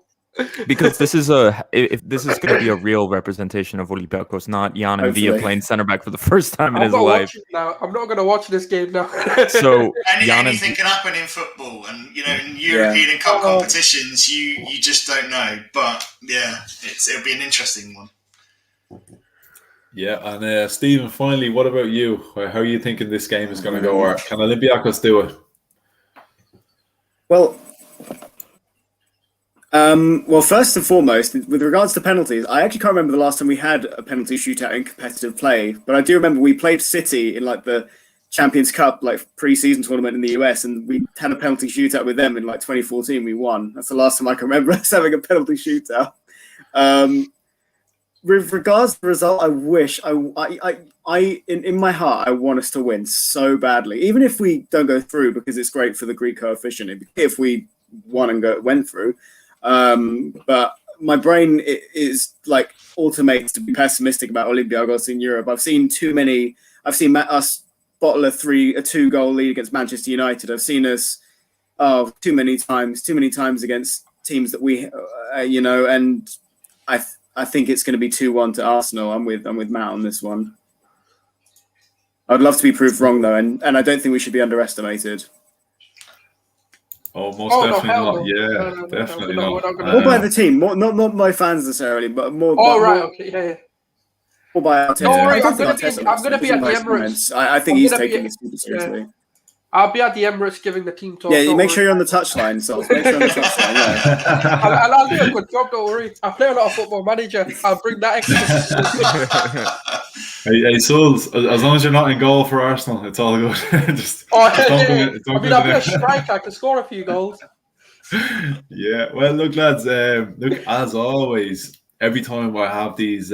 S4: Because this is if this is going to be a real representation of Olympiacos, not Jan and Villa playing center back for the first time in his life.
S5: I'm not going to watch this game now.
S4: So
S2: anything can happen in football, and you know, in European and cup competitions, you just don't know. But yeah, it'll be an interesting one.
S1: Yeah, and Stephen, finally, what about you? How are you thinking this game is going to go? Or can Olympiacos do it?
S3: Well, first and foremost, with regards to penalties, I actually can't remember the last time we had a penalty shootout in competitive play, but I do remember we played City in like the Champions Cup, like pre-season tournament in the US, and we had a penalty shootout with them in like 2014. We won. That's the last time I can remember us having a penalty shootout. With regards to the result, I wish in my heart I want us to win so badly, even if we don't go through, because it's great for the Greek coefficient. If we won and went through. But my brain is like automates to be pessimistic about Olympiacos in Europe. I've seen us bottle a 2-goal lead against Manchester United. I've seen us too many times against teams that we, and I think it's going to be 2-1 to Arsenal. I'm with Matt on this one. I'd love to be proved wrong though, and I don't think we should be underestimated.
S1: Oh, definitely not.
S5: No.
S1: Yeah,
S5: No,
S1: definitely
S5: we're
S1: not.
S5: not
S3: More by the team, not by fans necessarily, but more.
S5: Oh, right,
S3: more,
S5: okay, yeah.
S3: more by Arteta.
S5: Don't worry,
S3: I don't
S5: I'm
S3: think
S5: gonna
S3: Arteta
S5: be at the
S3: nice
S5: Emirates.
S3: comments. I think
S5: I'm
S3: he's
S5: gonna be
S3: taking
S5: at-
S3: it super seriously.
S5: I'll be at the Emirates giving the team talk.
S3: Yeah,
S5: don't
S3: make
S5: worry.
S3: sure you're on the touchline, Sulz. Make sure you're on the touchline. Yeah.
S5: I'll do a good job, don't worry. I play a lot of Football Manager. I'll bring that extra.
S1: Hey, Sulz, as long as you're not in goal for Arsenal, it's all good. just
S5: Oh,
S1: don't
S5: yeah.
S1: don't
S5: I mean,
S1: go
S5: I'll be
S1: there.
S5: a striker. I can score a few goals.
S1: Yeah, well, look, lads. Look, as always, every time I have these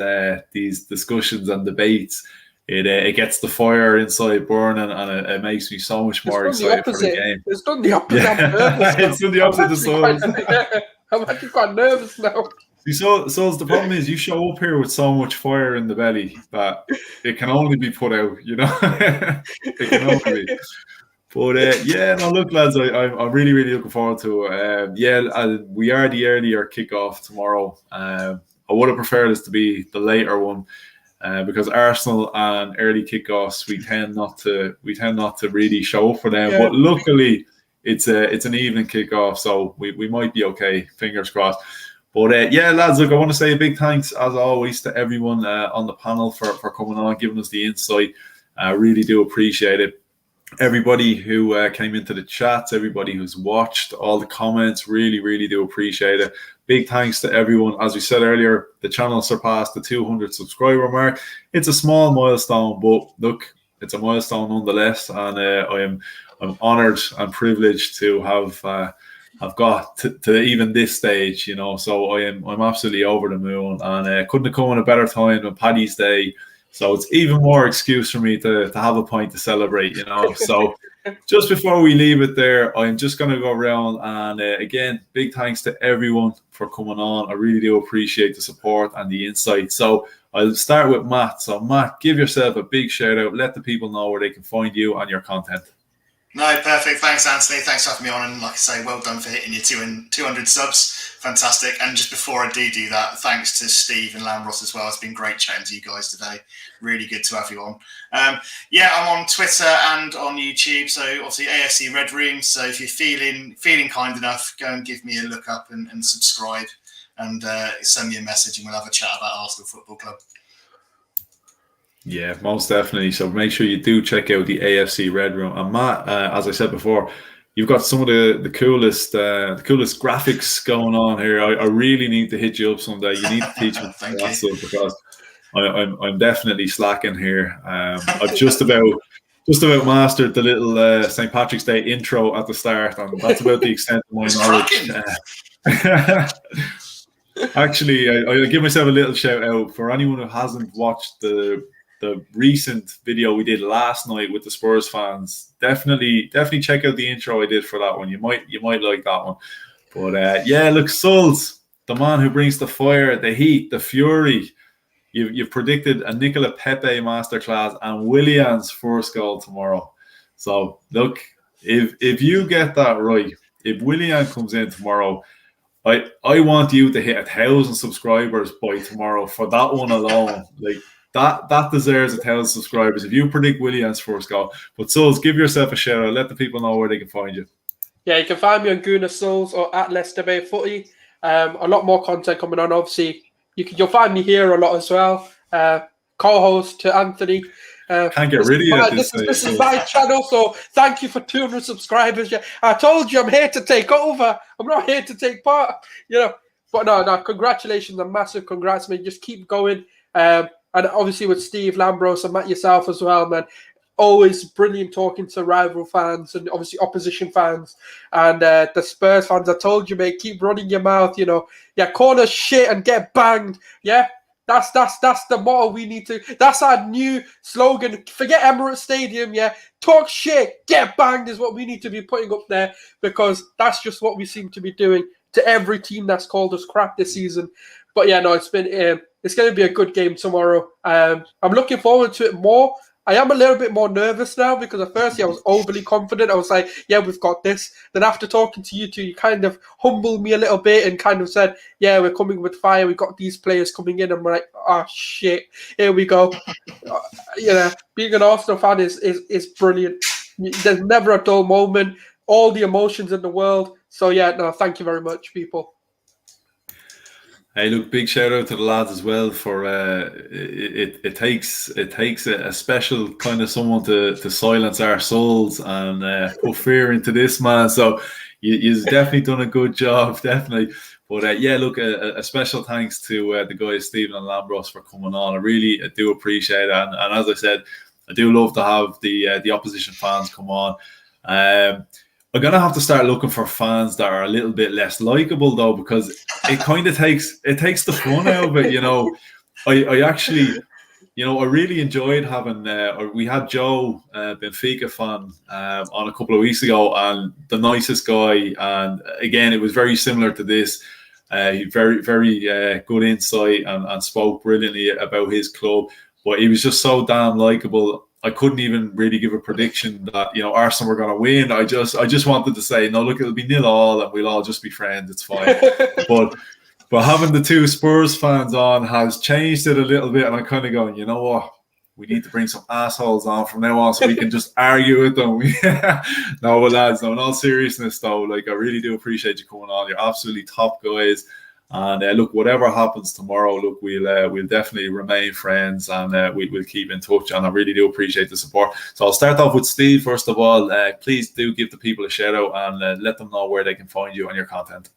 S1: discussions and debates, it gets the fire inside burning, and it makes me so much more
S5: It's done the
S1: excited for the
S5: opposite.
S1: game.
S5: It's done the opposite.
S1: Yeah.
S5: I'm nervous now.
S1: It's done the opposite to
S5: I'm actually quite nervous now.
S1: See, so the problem is you show up here with so much fire in the belly that it can only be put out, you know. It can only be. But yeah, no, look, lads, I'm really, really looking forward to it. We are the earlier kickoff tomorrow. I would have preferred this to be the later one because Arsenal and early kickoffs we tend not to really show up for them.
S5: Yeah.
S1: But luckily, it's an evening kickoff, so we might be okay. Fingers crossed. But yeah, lads, look, I want to say a big thanks as always to everyone on the panel for coming on, giving us the insight. I really do appreciate it. Everybody who came into the chats, everybody who's watched, all the comments, really, really do appreciate it. Big thanks to everyone. As we said earlier, the channel surpassed the 200 subscriber mark. It's a small milestone, but look, it's a milestone nonetheless. And I'm honoured and privileged to have got to even this stage, you know. So I'm absolutely over the moon, and couldn't have come at a better time than Paddy's Day. So it's even more excuse for me to have a point to celebrate, you know. So just before we leave it there, I'm just going to go around and again, big thanks to everyone for coming on. I really do appreciate the support and the insight. So I'll start with Matt. So Matt, give yourself a big shout out. Let the people know where they can find you and your content.
S2: No, perfect. Thanks, Anthony. Thanks for having me on. And like I say, well done for hitting your 200 subs. Fantastic. And just before I do that, thanks to Steve and Lambros as well. It's been great chatting to you guys today. Really good to have you on. Yeah, I'm on Twitter and on YouTube. So obviously AFC Red Room. So if you're feeling kind enough, go and give me a look up and subscribe and send me a message and we'll have a chat about Arsenal Football Club.
S1: Yeah, most definitely. So make sure you do check out the AFC Red Room. And Matt, as I said before, you've got some of the coolest graphics going on here. I really need to hit you up someday. You need to teach me that stuff because I'm definitely slacking here. I've just about mastered the little St. Patrick's Day intro at the start, and that's about the extent of my knowledge. Actually, I give myself a little shout out for anyone who hasn't watched the recent video we did last night with the Spurs fans. Definitely check out the intro I did for that one. You might like that one. But yeah, look, Sulz, the man who brings the fire, the heat, the fury. You've predicted a Nicola Pepe masterclass and Willian's first goal tomorrow. So look, if you get that right, if Willian comes in tomorrow, I want you to hit 1,000 subscribers by tomorrow for that one alone. Like that deserves 1,000 subscribers if you predict Willian's first goal. But Sulz, give yourself a shout out. Let the people know where they can find you.
S5: Yeah, you can find me on Gunnar Sulz or at Leicester Bay Footy. A lot more content coming on. Obviously, you'll find me here a lot as well. Co-host to Anthony.
S1: Can't get rid of you.
S5: This is my channel, so thank you for 200 subscribers. Yeah, I told you I'm here to take over. I'm not here to take part. You know, but no, congratulations, a massive congrats, man. Just keep going. And obviously with Steve Lambros and Matt yourself as well, man. Always brilliant talking to rival fans and obviously opposition fans and the Spurs fans. I told you, mate, keep running your mouth. You know, yeah, call us shit and get banged. Yeah. That's the motto we need to. That's our new slogan. Forget Emirates Stadium, yeah. Talk shit, get banged is what we need to be putting up there because that's just what we seem to be doing to every team that's called us crap this season. But yeah, no, it's going to be a good game tomorrow. I'm looking forward to it more I am a little bit more nervous now because at first I was overly confident. I was like, yeah, we've got this. Then after talking to you two, you kind of humbled me a little bit and kind of said, yeah, we're coming with fire. We've got these players coming in. And we're like, oh, shit, here we go. Being an Arsenal fan is brilliant. There's never a dull moment. All the emotions in the world. So, yeah, no, thank you very much, people.
S1: Hey, look! Big shout out to the lads as well for it takes a special kind of someone to silence our souls and put fear into this man. So you've definitely done a good job, definitely. But yeah, look, a special thanks to the guys Stephen and Lambros for coming on. I really do appreciate it, and as I said, I do love to have the opposition fans come on. I'm gonna have to start looking for fans that are a little bit less likable though, because it kind of takes the fun out of it. I actually, I really enjoyed having. We had Joe, Benfica fan, on a couple of weeks ago, and the nicest guy. And again, it was very similar to this. Very very good insight and spoke brilliantly about his club, but he was just so damn likable. I couldn't even really give a prediction that Arsenal were going to win. I just wanted to say, no, look, it'll be 0-0 and we'll all just be friends. It's fine. but having the two Spurs fans on has changed it a little bit, and I'm kind of going, you know what? We need to bring some assholes on from now on so we can just argue with them. No, but lads, no, in all seriousness though, like I really do appreciate you coming on. You're absolutely top guys. And look, whatever happens tomorrow, look, we'll definitely remain friends, and we'll keep in touch. And I really do appreciate the support. So I'll start off with Steve first of all. Please do give the people a shout out and let them know where they can find you and your content.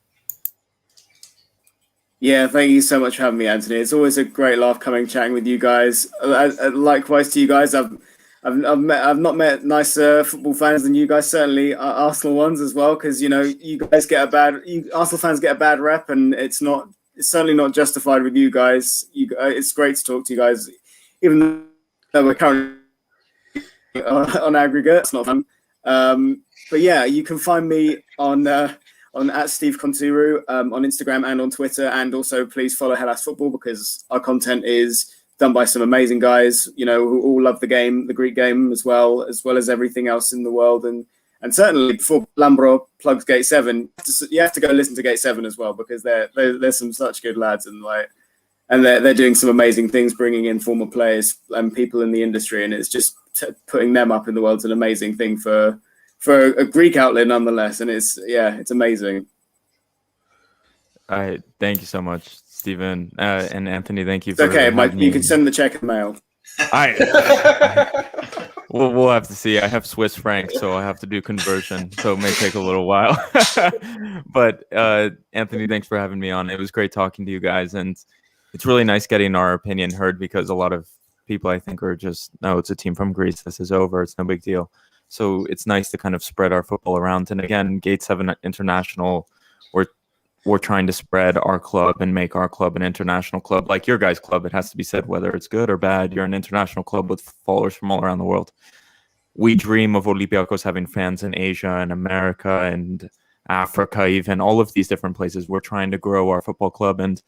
S3: Yeah, thank you so much for having me, Anthony. It's always a great laugh chatting with you guys. Likewise to you guys. I've not met nicer football fans than you guys. Certainly Arsenal ones as well, because you guys Arsenal fans get a bad rep, and it's certainly not justified with you guys. It's great to talk to you guys, even though we're currently on aggregate. It's not fun. But yeah, you can find me on at Steve Konturu on Instagram and on Twitter, and also please follow Hellas Football because our content is done by some amazing guys, who all love the game, the Greek game as well as everything else in the world. And certainly before Lambro plugs Gate 7, you have to go listen to Gate 7 as well, because there's some such good lads, and they're doing some amazing things, bringing in former players and people in the industry, and it's just putting them up in the world's an amazing thing for a Greek outlet nonetheless. And it's amazing.
S4: All right, thank you so much, Stephen and Anthony. Thank you.
S3: It's okay. You can send the check in the mail.
S4: We'll have to see. I have Swiss francs, so I have to do conversion, so it may take a little while. But Anthony, thanks for having me on. It was great talking to you guys, and it's really nice getting our opinion heard, because a lot of people, I think, are just, no, it's a team from Greece. This is over. It's no big deal. So it's nice to kind of spread our football around. And again, Gate 7 International, we're trying to spread our club and make our club an international club, like your guys' club. It has to be said, whether it's good or bad, you're an international club with followers from all around the world. We dream of Olympiacos having fans in Asia and America and Africa, even all of these different places. We're trying to grow our football club, and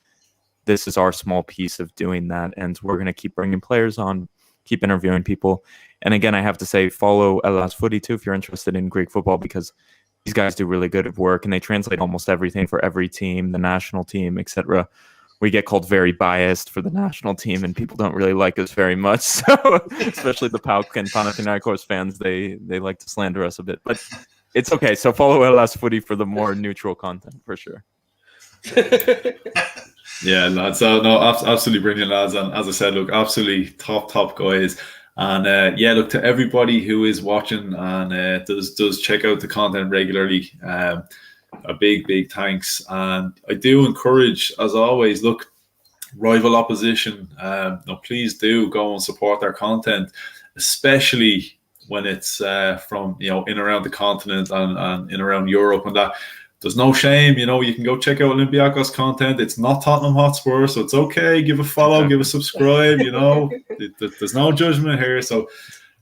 S4: this is our small piece of doing that. And we're going to keep bringing players on, keep interviewing people. And again, I have to say, follow Hellas Footy too if you're interested in Greek football, because these guys do really good work, and they translate almost everything for every team, the national team, etc. We get called very biased for the national team, and people don't really like us very much. So, especially the PAOK and Panathinaikos fans, they like to slander us a bit. But it's okay. So follow Hellas Footy for the more neutral content, for sure.
S1: Yeah, lads. So no, absolutely brilliant, lads. And as I said, look, absolutely top guys. And yeah, look, to everybody who is watching and does check out the content regularly, a big thanks. And I do encourage, as always, look, rival opposition, no, please do go and support their content, especially when it's from in and around the continent and in around Europe and that. There's no shame, you can go check out Olympiacos content. It's not Tottenham Hotspur, so it's okay. Give a follow, give a subscribe, There's no judgment here, so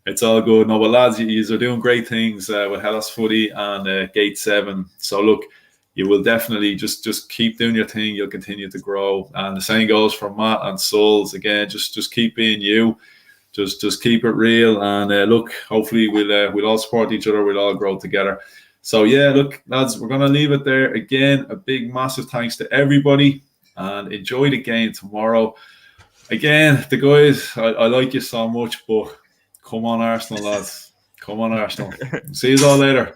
S1: it's all good. No, but lads, you are doing great things with Hellas Footy and Gate 7. So look, you will definitely just keep doing your thing. You'll continue to grow. And the same goes for Matt and Sulz. Again, just keep being you. just keep it real, and look, hopefully we'll all support each other. We'll all grow together. So yeah, look, lads, we're gonna leave it there. Again, a big, massive thanks to everybody, and enjoy the game tomorrow. Again, the guys, I like you so much, but come on, Arsenal, lads. Come on, Arsenal. See you all later.